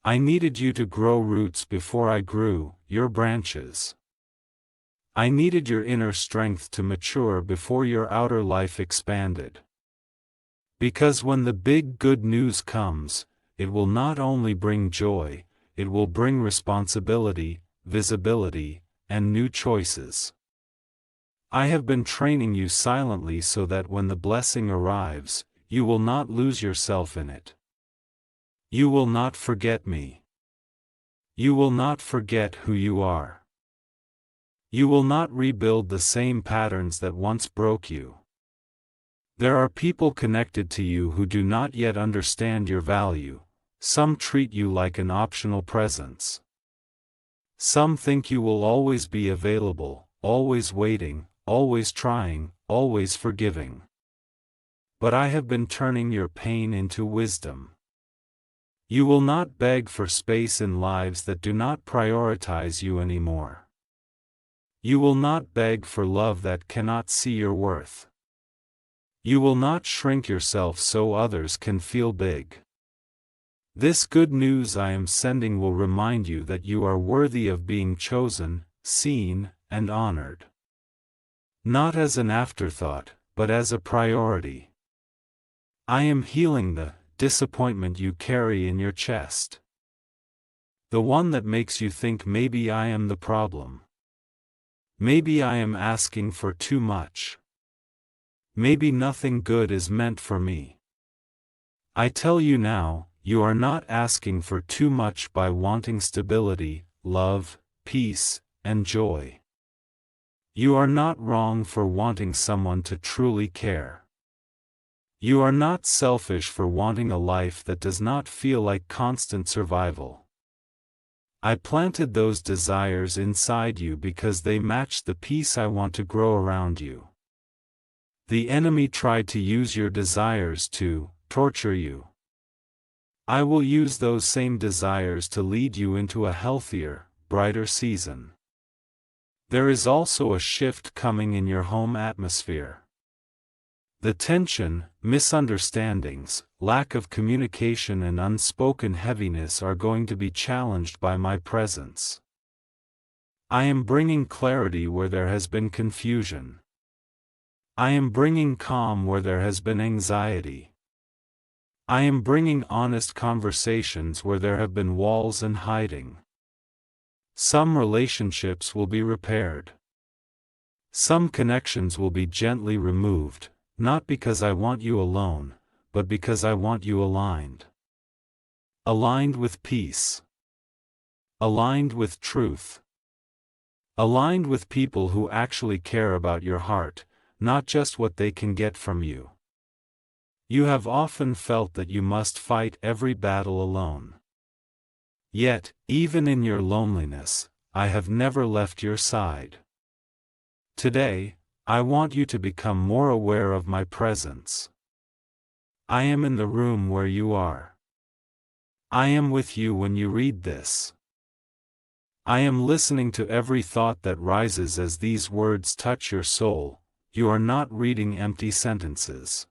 I needed you to grow roots before I grew your branches. I needed your inner strength to mature before your outer life expanded. Because when the big good news comes, it will not only bring joy, it will bring responsibility, visibility, and new choices. I have been training you silently so that when the blessing arrives, you will not lose yourself in it. You will not forget me. You will not forget who you are. You will not rebuild the same patterns that once broke you. There are people connected to you who do not yet understand your value. Some treat you like an optional presence. Some think you will always be available, always waiting, always trying, always forgiving. But I have been turning your pain into wisdom. You will not beg for space in lives that do not prioritize you anymore. You will not beg for love that cannot see your worth. You will not shrink yourself so others can feel big. This good news I am sending will remind you that you are worthy of being chosen, seen, and honored. Not as an afterthought, but as a priority. I am healing the disappointment you carry in your chest. The one that makes you think maybe I am the problem. Maybe I am asking for too much. Maybe nothing good is meant for me. I tell you now, you are not asking for too much by wanting stability, love, peace, and joy. You are not wrong for wanting someone to truly care. You are not selfish for wanting a life that does not feel like constant survival. I planted those desires inside you because they match the peace I want to grow around you. The enemy tried to use your desires to torture you. I will use those same desires to lead you into a healthier, brighter season. There is also a shift coming in your home atmosphere. The tension, misunderstandings, lack of communication and unspoken heaviness are going to be challenged by my presence. I am bringing clarity where there has been confusion. I am bringing calm where there has been anxiety. I am bringing honest conversations where there have been walls and hiding. Some relationships will be repaired. Some connections will be gently removed. Not because I want you alone, but because I want you aligned. Aligned with peace. Aligned with truth. Aligned with people who actually care about your heart, not just what they can get from you. You have often felt that you must fight every battle alone. Yet, even in your loneliness, I have never left your side. Today, I want you to become more aware of my presence. I am in the room where you are. I am with you when you read this. I am listening to every thought that rises as these words touch your soul. You are not reading empty sentences.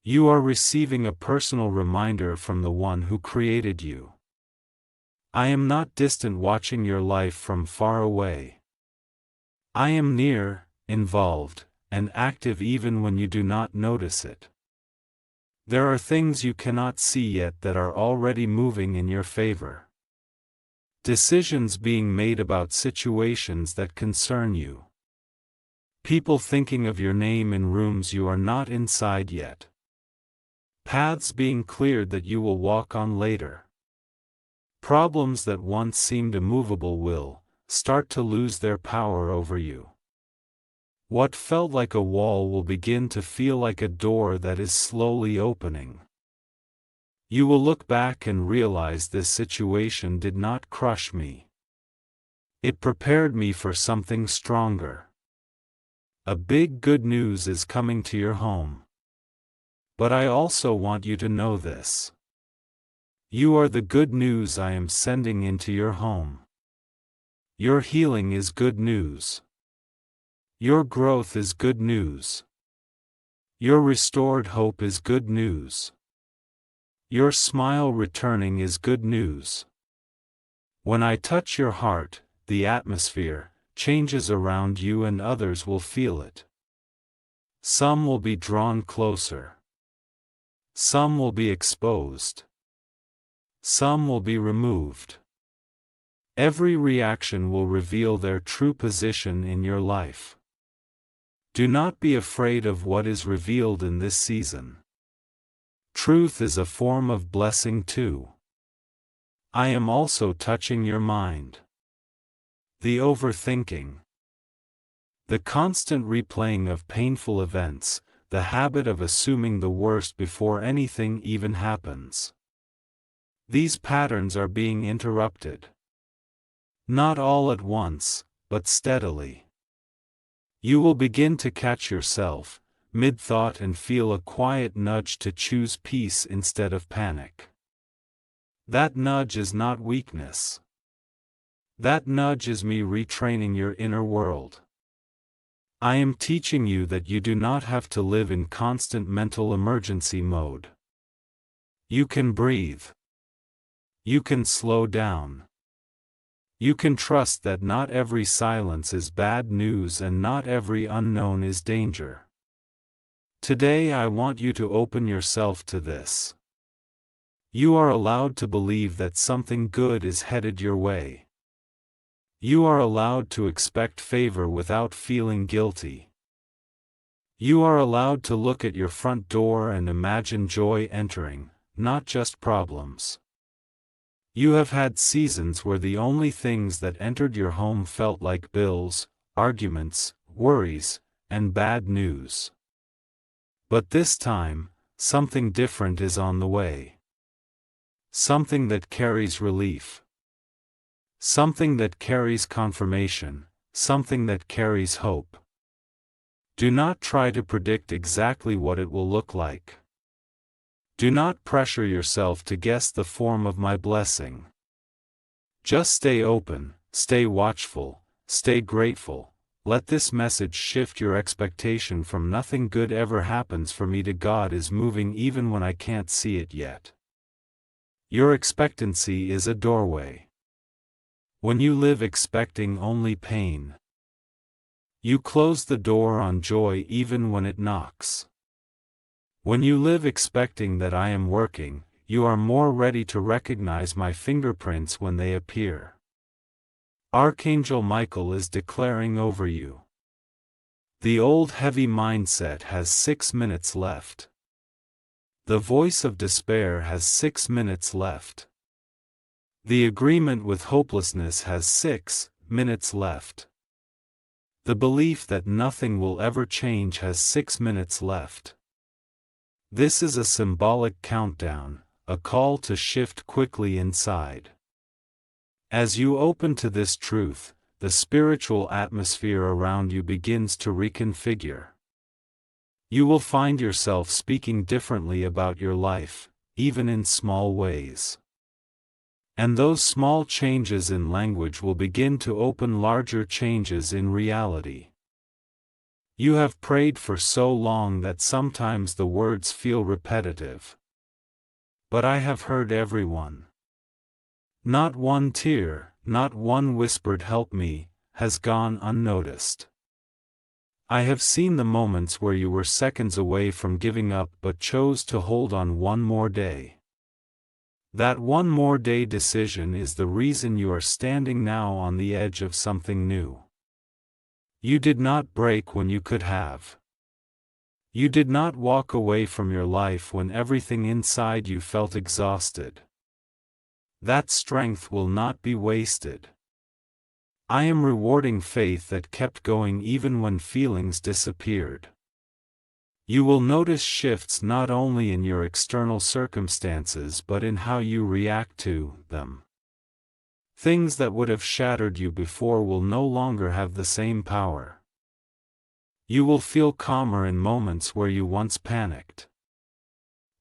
You are receiving a personal reminder from the one who created you. I am not distant, watching your life from far away. I am near, involved, and active even when you do not notice it. There are things you cannot see yet that are already moving in your favor. Decisions being made about situations that concern you. People thinking of your name in rooms you are not inside yet. Paths being cleared that you will walk on later. Problems that once seemed immovable will start to lose their power over you. What felt like a wall will begin to feel like a door that is slowly opening. You will look back and realize this situation did not crush me. It prepared me for something stronger. A big good news is coming to your home. But I also want you to know this. You are the good news I am sending into your home. Your healing is good news. Your growth is good news. Your restored hope is good news. Your smile returning is good news. When I touch your heart, the atmosphere changes around you and others will feel it. Some will be drawn closer. Some will be exposed. Some will be removed. Every reaction will reveal their true position in your life. Do not be afraid of what is revealed in this season. Truth is a form of blessing too. I am also touching your mind. The overthinking. The constant replaying of painful events, the habit of assuming the worst before anything even happens. These patterns are being interrupted. Not all at once, but steadily. You will begin to catch yourself, mid-thought, and feel a quiet nudge to choose peace instead of panic. That nudge is not weakness. That nudge is me retraining your inner world. I am teaching you that you do not have to live in constant mental emergency mode. You can breathe. You can slow down. You can trust that not every silence is bad news and not every unknown is danger. Today I want you to open yourself to this. You are allowed to believe that something good is headed your way. You are allowed to expect favor without feeling guilty. You are allowed to look at your front door and imagine joy entering, not just problems. You have had seasons where the only things that entered your home felt like bills, arguments, worries, and bad news. But this time, something different is on the way. Something that carries relief. Something that carries confirmation, something that carries hope. Do not try to predict exactly what it will look like. Do not pressure yourself to guess the form of my blessing. Just stay open, stay watchful, stay grateful. Let this message shift your expectation from nothing good ever happens for me to God is moving even when I can't see it yet. Your expectancy is a doorway. When you live expecting only pain, you close the door on joy even when it knocks. When you live expecting that I am working, you are more ready to recognize my fingerprints when they appear. Archangel Michael is declaring over you. The old heavy mindset has 6 minutes left. The voice of despair has 6 minutes left. The agreement with hopelessness has 6 minutes left. The belief that nothing will ever change has 6 minutes left. This is a symbolic countdown, a call to shift quickly inside. As you open to this truth, the spiritual atmosphere around you begins to reconfigure. You will find yourself speaking differently about your life, even in small ways. And those small changes in language will begin to open larger changes in reality. You have prayed for so long that sometimes the words feel repetitive. But I have heard everyone. Not one tear, not one whispered "help me," has gone unnoticed. I have seen the moments where you were seconds away from giving up but chose to hold on one more day. That one more day decision is the reason you are standing now on the edge of something new. You did not break when you could have. You did not walk away from your life when everything inside you felt exhausted. That strength will not be wasted. I am rewarding faith that kept going even when feelings disappeared. You will notice shifts not only in your external circumstances but in how you react to them. Things that would have shattered you before will no longer have the same power. You will feel calmer in moments where you once panicked.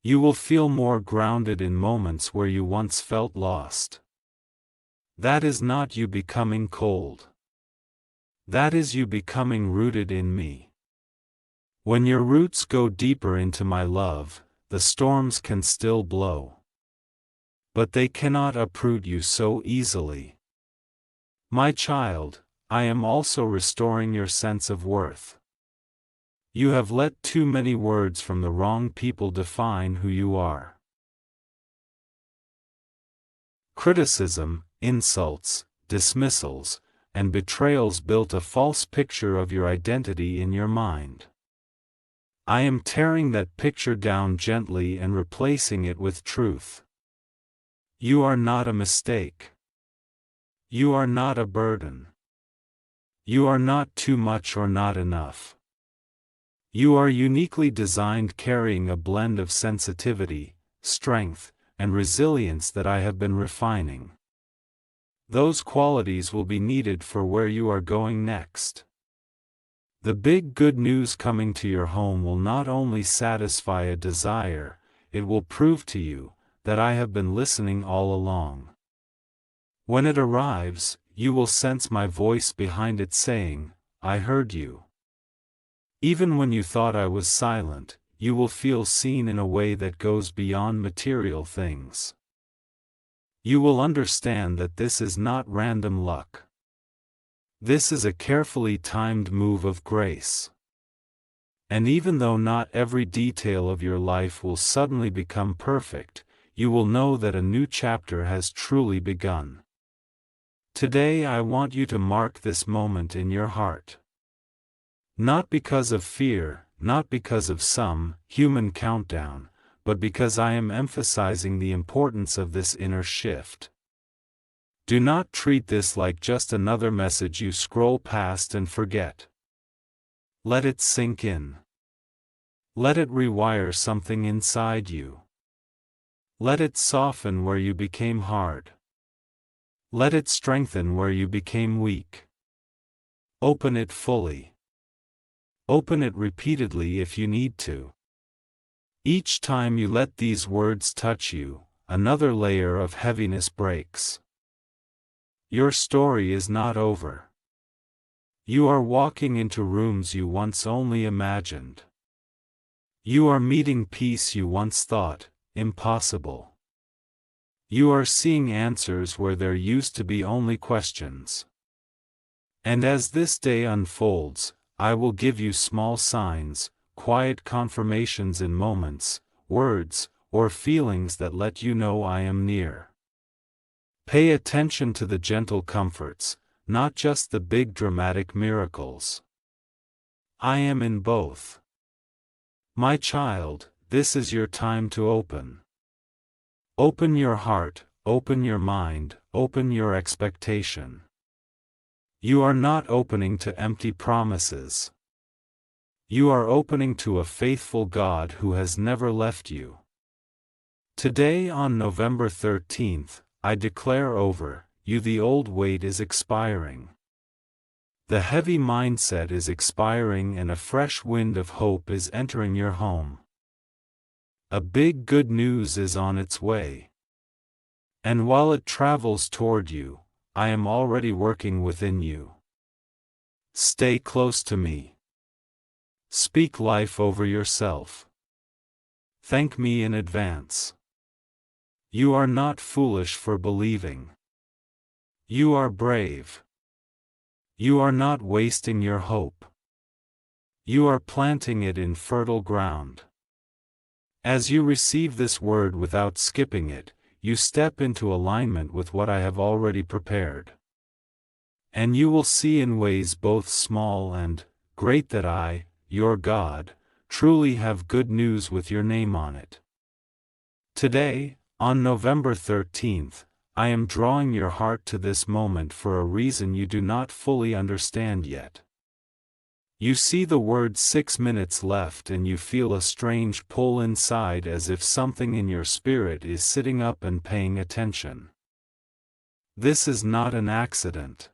You will feel more grounded in moments where you once felt lost. That is not you becoming cold. That is you becoming rooted in me. When your roots go deeper into my love, the storms can still blow. But they cannot uproot you so easily. My child, I am also restoring your sense of worth. You have let too many words from the wrong people define who you are. Criticism, insults, dismissals, and betrayals built a false picture of your identity in your mind. I am tearing that picture down gently and replacing it with truth. You are not a mistake. You are not a burden. You are not too much or not enough. You are uniquely designed, carrying a blend of sensitivity, strength, and resilience that I have been refining. Those qualities will be needed for where you are going next. The big good news coming to your home will not only satisfy a desire, it will prove to you that I have been listening all along. When it arrives, you will sense my voice behind it saying, I heard you. Even when you thought I was silent, you will feel seen in a way that goes beyond material things. You will understand that this is not random luck. This is a carefully timed move of grace. And even though not every detail of your life will suddenly become perfect, you will know that a new chapter has truly begun. Today I want you to mark this moment in your heart. Not because of fear, not because of some human countdown, but because I am emphasizing the importance of this inner shift. Do not treat this like just another message you scroll past and forget. Let it sink in. Let it rewire something inside you. Let it soften where you became hard. Let it strengthen where you became weak. Open it fully. Open it repeatedly if you need to. Each time you let these words touch you, another layer of heaviness breaks. Your story is not over. You are walking into rooms you once only imagined. You are meeting peace you once thought impossible. You are seeing answers where there used to be only questions. And as this day unfolds, I will give you small signs, quiet confirmations in moments, words, or feelings that let you know I am near. Pay attention to the gentle comforts, not just the big dramatic miracles. I am in both. My child, this is your time to open. Open your heart, open your mind, open your expectation. You are not opening to empty promises. You are opening to a faithful God who has never left you. Today on November 13th, I declare over you the old weight is expiring. The heavy mindset is expiring and a fresh wind of hope is entering your home. A big good news is on its way. And while it travels toward you, I am already working within you. Stay close to me. Speak life over yourself. Thank me in advance. You are not foolish for believing. You are brave. You are not wasting your hope. You are planting it in fertile ground. As you receive this word without skipping it, you step into alignment with what I have already prepared. And you will see in ways both small and great that I, your God, truly have good news with your name on it. Today, on November 13th, I am drawing your heart to this moment for a reason you do not fully understand yet. You see the word 6 minutes left and you feel a strange pull inside as if something in your spirit is sitting up and paying attention. This is not an accident.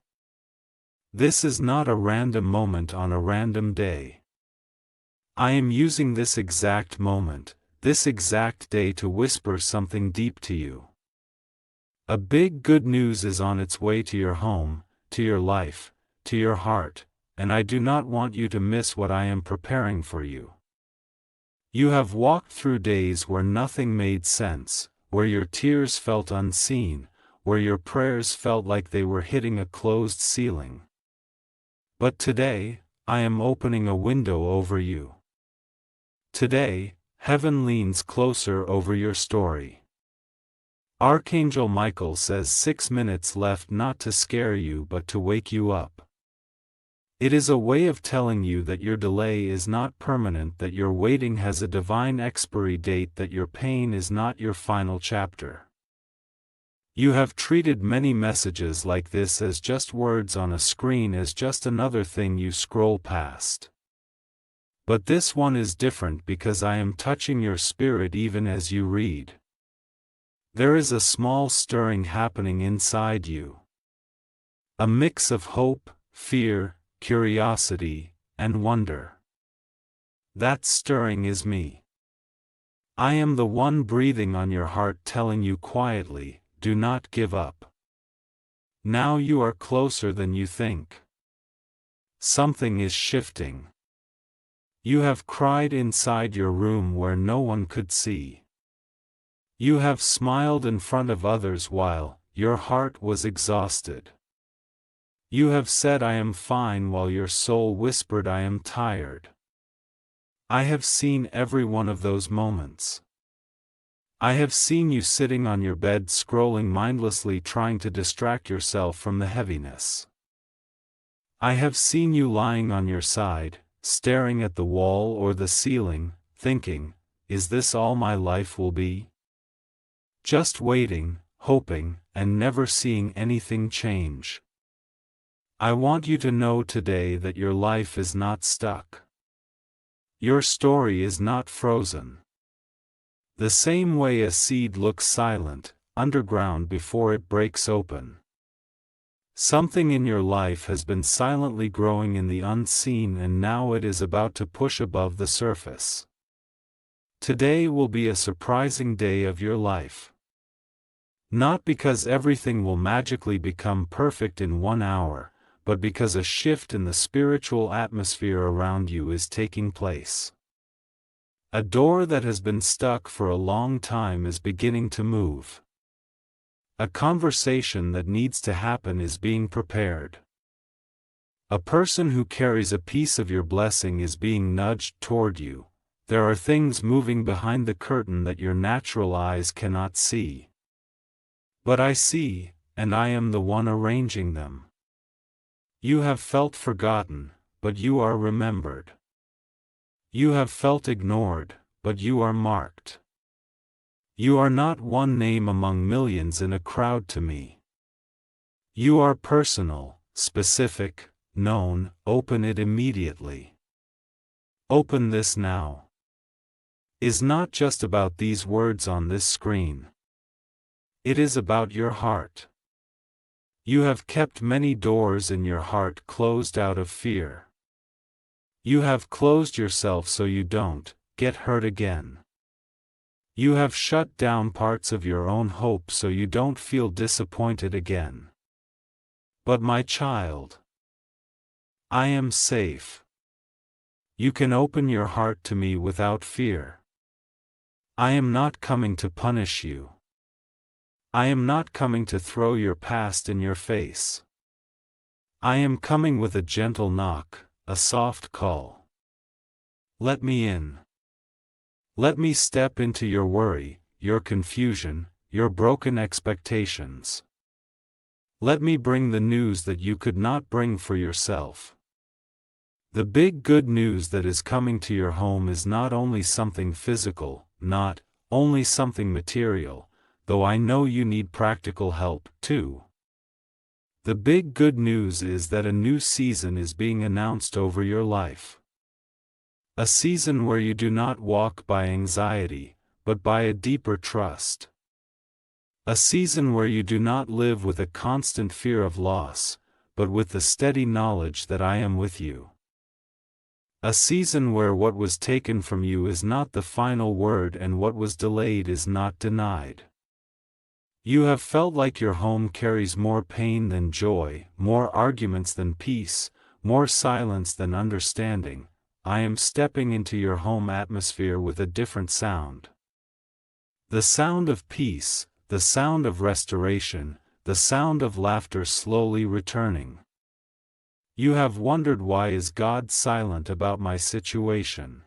This is not a random moment on a random day. I am using this exact moment, this exact day to whisper something deep to you. A big good news is on its way to your home, to your life, to your heart, and I do not want you to miss what I am preparing for you. You have walked through days where nothing made sense, where your tears felt unseen, where your prayers felt like they were hitting a closed ceiling. But today, I am opening a window over you. Today, heaven leans closer over your story. Archangel Michael says 6 minutes left not to scare you but to wake you up. It is a way of telling you that your delay is not permanent, that your waiting has a divine expiry date, that your pain is not your final chapter. You have treated many messages like this as just words on a screen, as just another thing you scroll past. But this one is different because I am touching your spirit even as you read. There is a small stirring happening inside you. A mix of hope, fear, curiosity, and wonder. That stirring is me. I am the one breathing on your heart, telling you quietly, do not give up. Now you are closer than you think. Something is shifting. You have cried inside your room where no one could see. You have smiled in front of others while your heart was exhausted. You have said I am fine while your soul whispered I am tired. I have seen every one of those moments. I have seen you sitting on your bed scrolling mindlessly, trying to distract yourself from the heaviness. I have seen you lying on your side, staring at the wall or the ceiling, thinking, is this all my life will be? Just waiting, hoping, and never seeing anything change. I want you to know today that your life is not stuck. Your story is not frozen. The same way a seed looks silent, underground before it breaks open. Something in your life has been silently growing in the unseen, and now it is about to push above the surface. Today will be a surprising day of your life. Not because everything will magically become perfect in 1 hour, but because a shift in the spiritual atmosphere around you is taking place. A door that has been stuck for a long time is beginning to move. A conversation that needs to happen is being prepared. A person who carries a piece of your blessing is being nudged toward you. There are things moving behind the curtain that your natural eyes cannot see. But I see, and I am the one arranging them. You have felt forgotten, but you are remembered. You have felt ignored, but you are marked. You are not one name among millions in a crowd to me. You are personal, specific, known. Open it immediately. Open this now. Is not just about these words on this screen. It is about your heart. You have kept many doors in your heart closed out of fear. You have closed yourself so you don't get hurt again. You have shut down parts of your own hope so you don't feel disappointed again. But my child, I am safe. You can open your heart to me without fear. I am not coming to punish you. I am not coming to throw your past in your face. I am coming with a gentle knock, a soft call. Let me in. Let me step into your worry, your confusion, your broken expectations. Let me bring the news that you could not bring for yourself. The big good news that is coming to your home is not only something physical, not only something material, though I know you need practical help, too. The big good news is that a new season is being announced over your life. A season where you do not walk by anxiety, but by a deeper trust. A season where you do not live with a constant fear of loss, but with the steady knowledge that I am with you. A season where what was taken from you is not the final word and what was delayed is not denied. You have felt like your home carries more pain than joy, more arguments than peace, more silence than understanding. I am stepping into your home atmosphere with a different sound. The sound of peace, the sound of restoration, the sound of laughter slowly returning. You have wondered, why is God silent about my situation?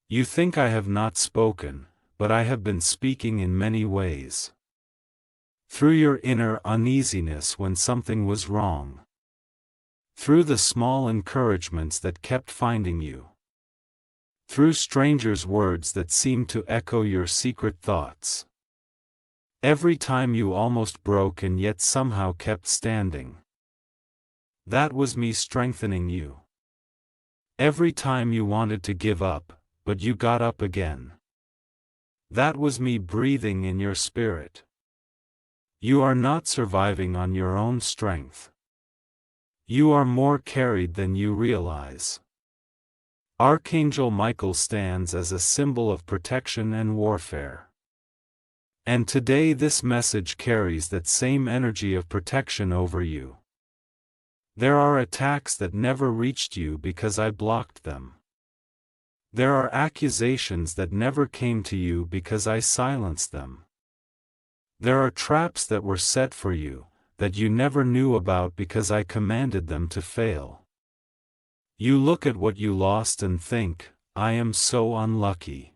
You think I have not spoken, but I have been speaking in many ways. Through your inner uneasiness when something was wrong. Through the small encouragements that kept finding you. Through strangers' words that seemed to echo your secret thoughts. Every time you almost broke and yet somehow kept standing. That was me strengthening you. Every time you wanted to give up, but you got up again. That was me breathing in your spirit. You are not surviving on your own strength. You are more carried than you realize. Archangel Michael stands as a symbol of protection and warfare. And today this message carries that same energy of protection over you. There are attacks that never reached you because I blocked them. There are accusations that never came to you because I silenced them. There are traps that were set for you, that you never knew about because I commanded them to fail. You look at what you lost and think, I am so unlucky.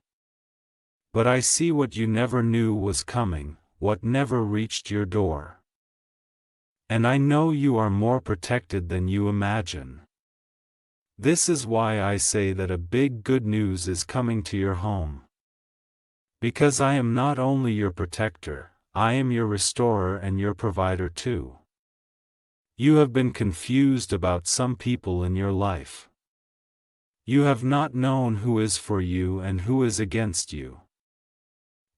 But I see what you never knew was coming, what never reached your door. And I know you are more protected than you imagine. This is why I say that a big good news is coming to your home. Because I am not only your protector, I am your restorer and your provider too. You have been confused about some people in your life. You have not known who is for you and who is against you.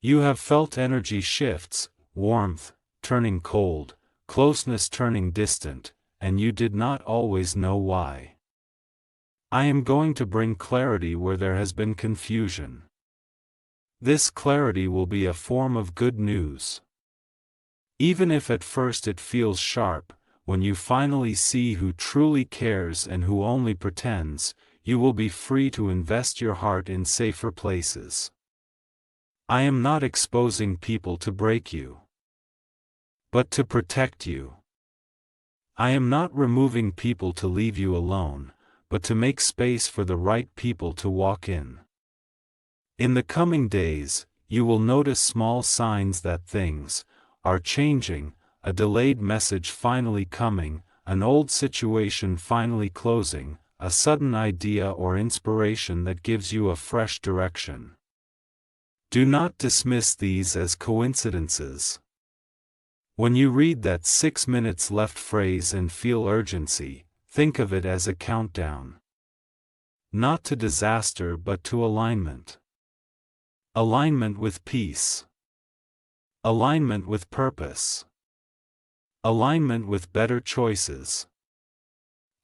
You have felt energy shifts, warmth turning cold, closeness turning distant, and you did not always know why. I am going to bring clarity where there has been confusion. This clarity will be a form of good news. Even if at first it feels sharp, when you finally see who truly cares and who only pretends, you will be free to invest your heart in safer places. I am not exposing people to break you, but to protect you. I am not removing people to leave you alone, but to make space for the right people to walk in. In the coming days, you will notice small signs that things are changing, a delayed message finally coming, an old situation finally closing, a sudden idea or inspiration that gives you a fresh direction. Do not dismiss these as coincidences. When you read that 6 minutes left phrase and feel urgency, think of it as a countdown. Not to disaster but to alignment. Alignment with peace. Alignment with purpose. Alignment with better choices.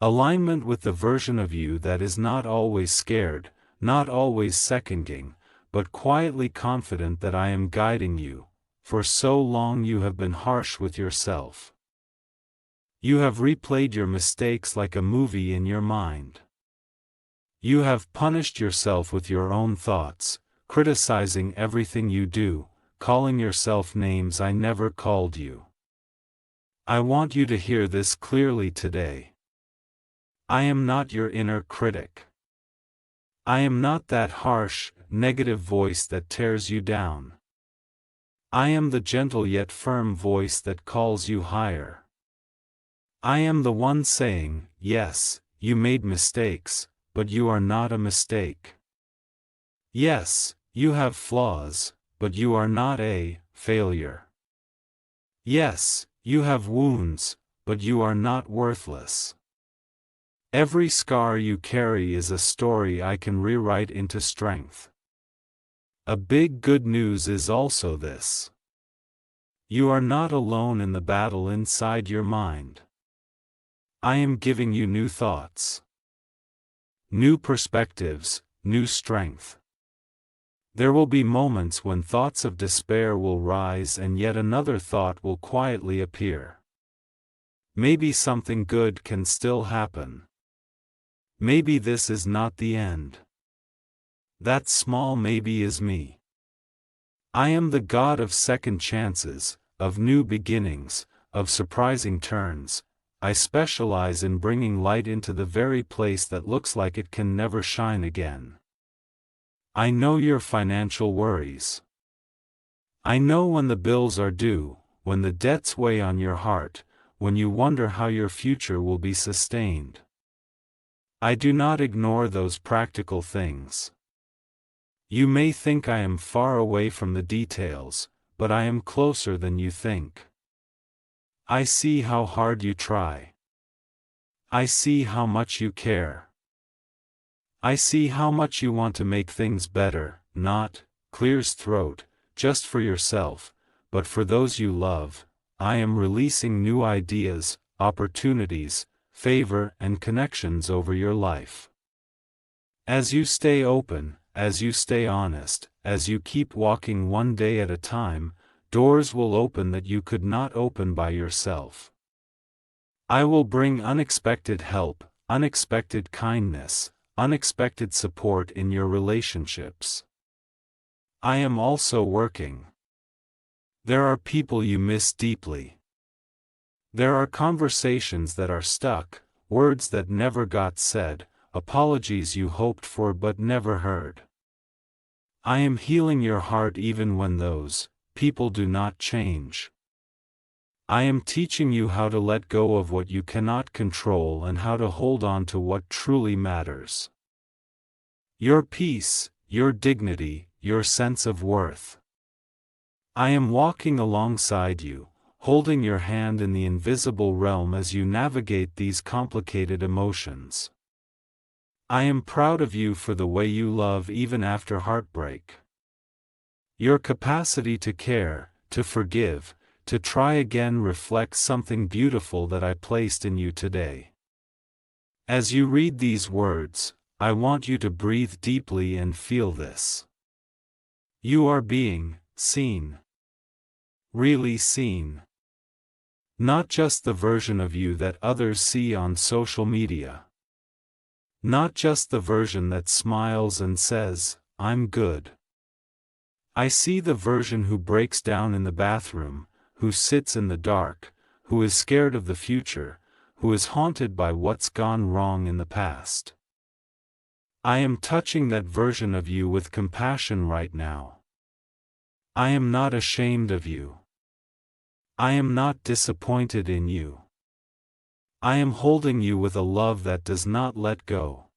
Alignment with the version of you that is not always scared, not always seconding, but quietly confident that I am guiding you. For so long you have been harsh with yourself. You have replayed your mistakes like a movie in your mind. You have punished yourself with your own thoughts, criticizing everything you do, calling yourself names I never called you. I want you to hear this clearly today. I am not your inner critic. I am not that harsh, negative voice that tears you down. I am the gentle yet firm voice that calls you higher. I am the one saying, yes, you made mistakes, but you are not a mistake. Yes, you have flaws, but you are not a failure. Yes, you have wounds, but you are not worthless. Every scar you carry is a story I can rewrite into strength. A big good news is also this. You are not alone in the battle inside your mind. I am giving you new thoughts, new perspectives, new strength. There will be moments when thoughts of despair will rise and yet another thought will quietly appear. Maybe something good can still happen. Maybe this is not the end. That small maybe is me. I am the God of second chances, of new beginnings, of surprising turns. I specialize in bringing light into the very place that looks like it can never shine again. I know your financial worries. I know when the bills are due, when the debts weigh on your heart, when you wonder how your future will be sustained. I do not ignore those practical things. You may think I am far away from the details, but I am closer than you think. I see how hard you try. I see how much you care. I see how much you want to make things better, not, clears throat, just for yourself, but for those you love. I am releasing new ideas, opportunities, favor and connections over your life. As you stay open, as you stay honest, as you keep walking one day at a time, doors will open that you could not open by yourself. I will bring unexpected help, unexpected kindness, unexpected support in your relationships. I am also working. There are people you miss deeply. There are conversations that are stuck, words that never got said, apologies you hoped for but never heard. I am healing your heart even when those people do not change. I am teaching you how to let go of what you cannot control and how to hold on to what truly matters. Your peace, your dignity, your sense of worth. I am walking alongside you, holding your hand in the invisible realm as you navigate these complicated emotions. I am proud of you for the way you love even after heartbreak. Your capacity to care, to forgive, to try again reflects something beautiful that I placed in you today. As you read these words, I want you to breathe deeply and feel this. You are being seen. Really seen. Not just the version of you that others see on social media. Not just the version that smiles and says, I'm good. I see the version who breaks down in the bathroom, who sits in the dark, who is scared of the future, who is haunted by what's gone wrong in the past. I am touching that version of you with compassion right now. I am not ashamed of you. I am not disappointed in you. I am holding you with a love that does not let go.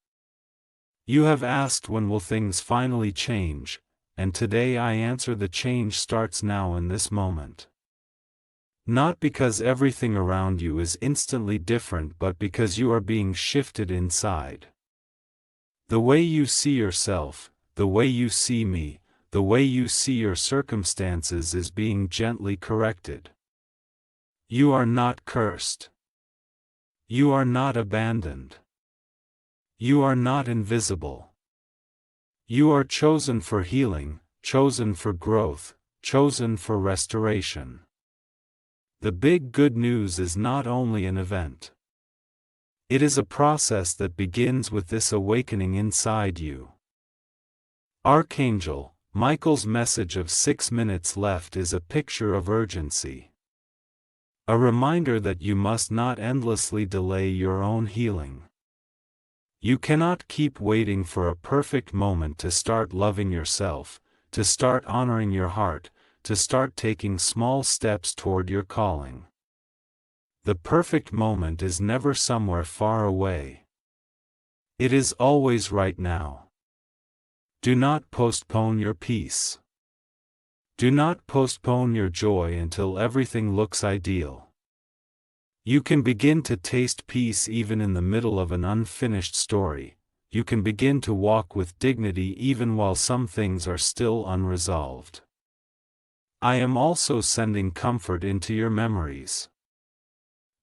You have asked when will things finally change, and today I answer the change starts now in this moment. Not because everything around you is instantly different but because you are being shifted inside. The way you see yourself, the way you see me, the way you see your circumstances is being gently corrected. You are not cursed. You are not abandoned. You are not invisible. You are chosen for healing, chosen for growth, chosen for restoration. The big good news is not only an event. It is a process that begins with this awakening inside you. Archangel Michael's message of 6 minutes left is a picture of urgency. A reminder that you must not endlessly delay your own healing. You cannot keep waiting for a perfect moment to start loving yourself, to start honoring your heart, to start taking small steps toward your calling. The perfect moment is never somewhere far away. It is always right now. Do not postpone your peace. Do not postpone your joy until everything looks ideal. You can begin to taste peace even in the middle of an unfinished story. You can begin to walk with dignity even while some things are still unresolved. I am also sending comfort into your memories.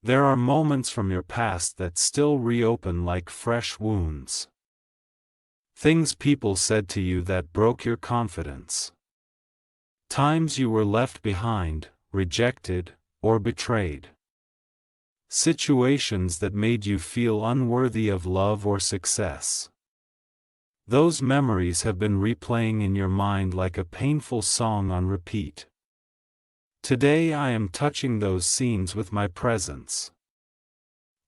There are moments from your past that still reopen like fresh wounds. Things people said to you that broke your confidence. Times you were left behind, rejected, or betrayed. Situations that made you feel unworthy of love or success. Those memories have been replaying in your mind like a painful song on repeat. Today I am touching those scenes with my presence.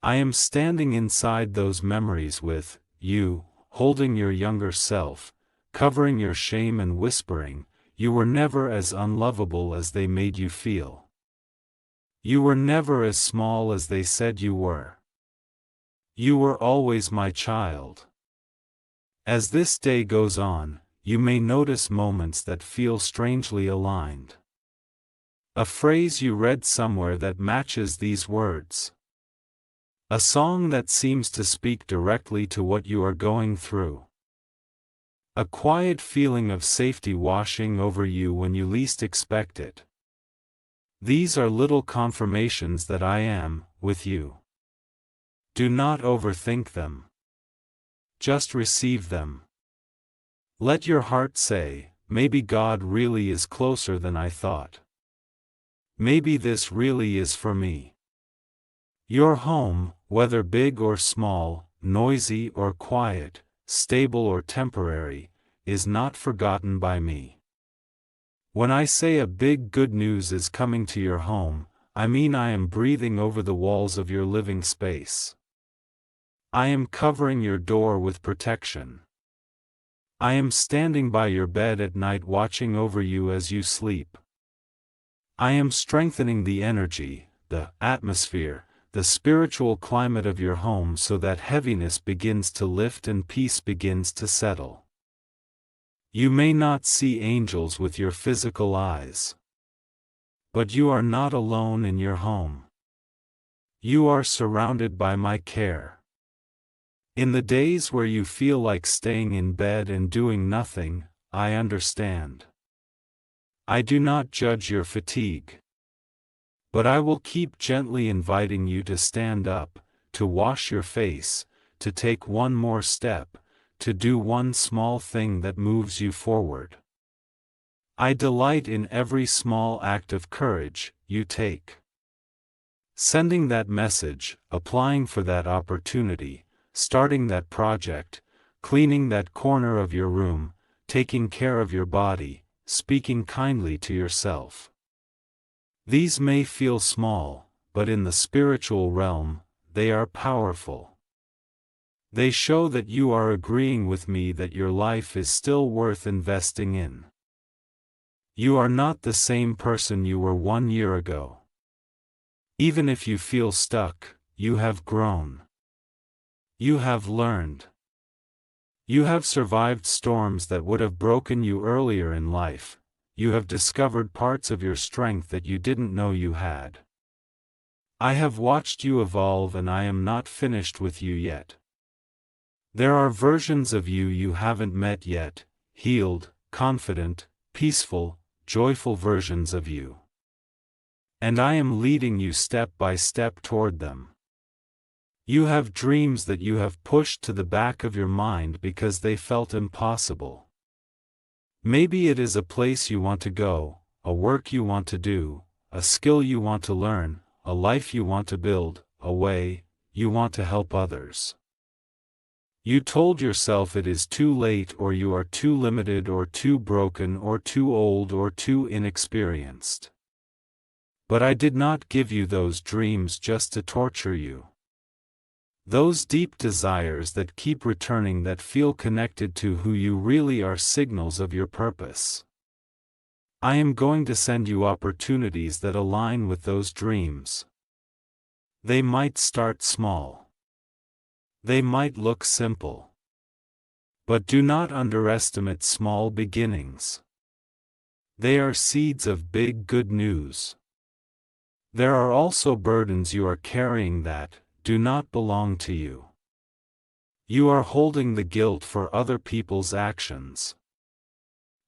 I am standing inside those memories with you, holding your younger self, covering your shame and whispering, "You were never as unlovable as they made you feel. You were never as small as they said you were. You were always my child." As this day goes on, you may notice moments that feel strangely aligned. A phrase you read somewhere that matches these words. A song that seems to speak directly to what you are going through. A quiet feeling of safety washing over you when you least expect it. These are little confirmations that I am with you. Do not overthink them. Just receive them. Let your heart say, "Maybe God really is closer than I thought. Maybe this really is for me." Your home, whether big or small, noisy or quiet, stable or temporary, is not forgotten by me. When I say a big good news is coming to your home, I mean I am breathing over the walls of your living space. I am covering your door with protection. I am standing by your bed at night watching over you as you sleep. I am strengthening the energy, the atmosphere, the spiritual climate of your home so that heaviness begins to lift and peace begins to settle. You may not see angels with your physical eyes. But you are not alone in your home. You are surrounded by my care. In the days where you feel like staying in bed and doing nothing, I understand. I do not judge your fatigue. But I will keep gently inviting you to stand up, to wash your face, to take one more step, to do one small thing that moves you forward. I delight in every small act of courage you take. Sending that message, applying for that opportunity, starting that project, cleaning that corner of your room, taking care of your body, speaking kindly to yourself. These may feel small, but in the spiritual realm, they are powerful. They show that you are agreeing with me that your life is still worth investing in. You are not the same person you were 1 year ago. Even if you feel stuck, you have grown. You have learned. You have survived storms that would have broken you earlier in life. You have discovered parts of your strength that you didn't know you had. I have watched you evolve and I am not finished with you yet. There are versions of you you haven't met yet, healed, confident, peaceful, joyful versions of you. And I am leading you step by step toward them. You have dreams that you have pushed to the back of your mind because they felt impossible. Maybe it is a place you want to go, a work you want to do, a skill you want to learn, a life you want to build, a way you want to help others. You told yourself it is too late or you are too limited or too broken or too old or too inexperienced. But I did not give you those dreams just to torture you. Those deep desires that keep returning, that feel connected to who you really are, signals of your purpose. I am going to send you opportunities that align with those dreams. They might start small. They might look simple. But do not underestimate small beginnings. They are seeds of big good news. There are also burdens you are carrying that do not belong to you. You are holding the guilt for other people's actions,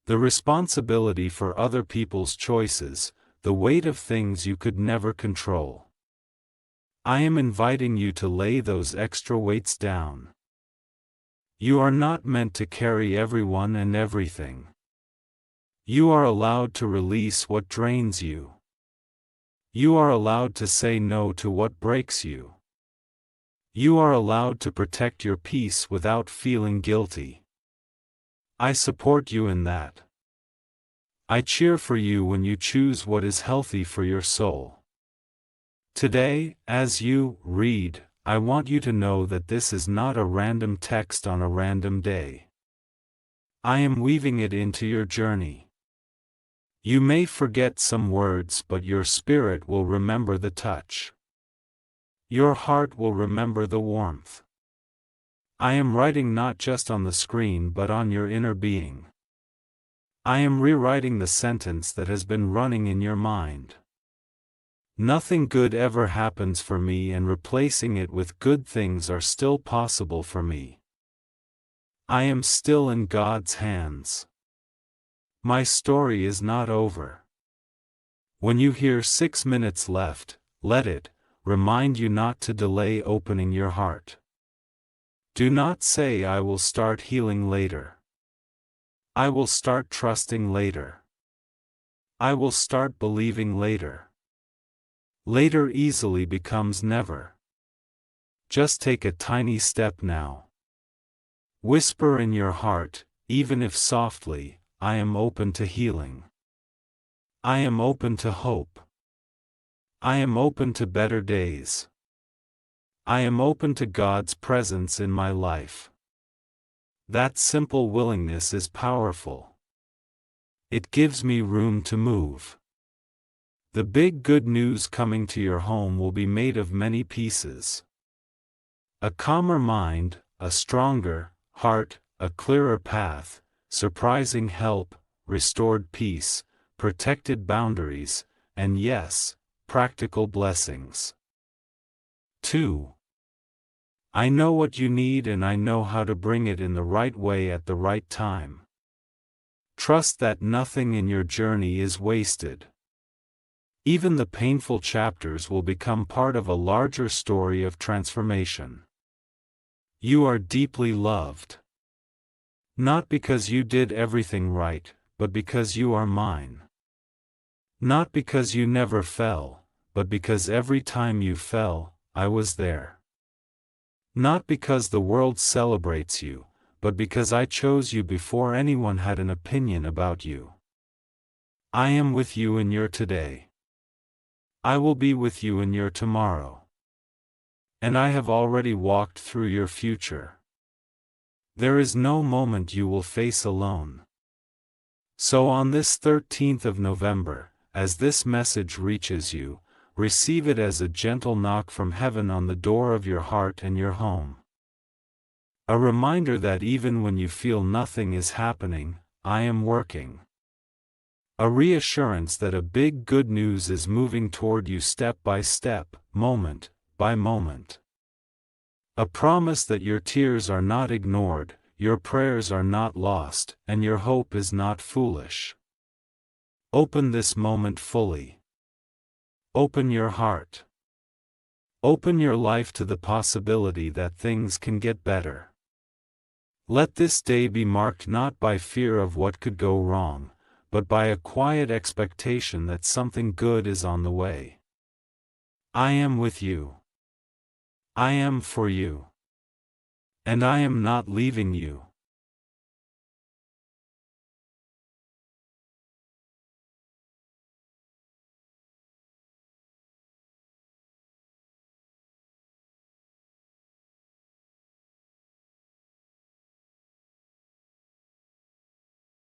the responsibility for other people's choices, the weight of things you could never control. I am inviting you to lay those extra weights down. You are not meant to carry everyone and everything. You are allowed to release what drains you. You are allowed to say no to what breaks you. You are allowed to protect your peace without feeling guilty. I support you in that. I cheer for you when you choose what is healthy for your soul. Today, as you read, I want you to know that this is not a random text on a random day. I am weaving it into your journey. You may forget some words, but your spirit will remember the touch. Your heart will remember the warmth. I am writing not just on the screen but on your inner being. I am rewriting the sentence that has been running in your mind. Nothing good ever happens for me, and replacing it with good things are still possible for me. I am still in God's hands. My story is not over. When you hear 6 minutes left, let it remind you not to delay opening your heart. Do not say, I will start healing later. I will start trusting later. I will start believing later. Later easily becomes never. Just take a tiny step now. Whisper in your heart, even if softly, I am open to healing. I am open to hope. I am open to better days. I am open to God's presence in my life. That simple willingness is powerful. It gives me room to move. The big good news coming to your home will be made of many pieces. A calmer mind, a stronger heart, a clearer path, surprising help, restored peace, protected boundaries, and yes, practical blessings. 2. I know what you need, and I know how to bring it in the right way at the right time. Trust that nothing in your journey is wasted. Even the painful chapters will become part of a larger story of transformation. You are deeply loved. Not because you did everything right, but because you are mine. Not because you never fell, but because every time you fell, I was there. Not because the world celebrates you, but because I chose you before anyone had an opinion about you. I am with you in your today. I will be with you in your tomorrow. And I have already walked through your future. There is no moment you will face alone. So on this 13th of November, as this message reaches you, receive it as a gentle knock from heaven on the door of your heart and your home. A reminder that even when you feel nothing is happening, I am working. A reassurance that a big good news is moving toward you step by step, moment by moment. A promise that your tears are not ignored, your prayers are not lost, and your hope is not foolish. Open this moment fully. Open your heart. Open your life to the possibility that things can get better. Let this day be marked not by fear of what could go wrong, but by a quiet expectation that something good is on the way. I am with you. I am for you. And I am not leaving you.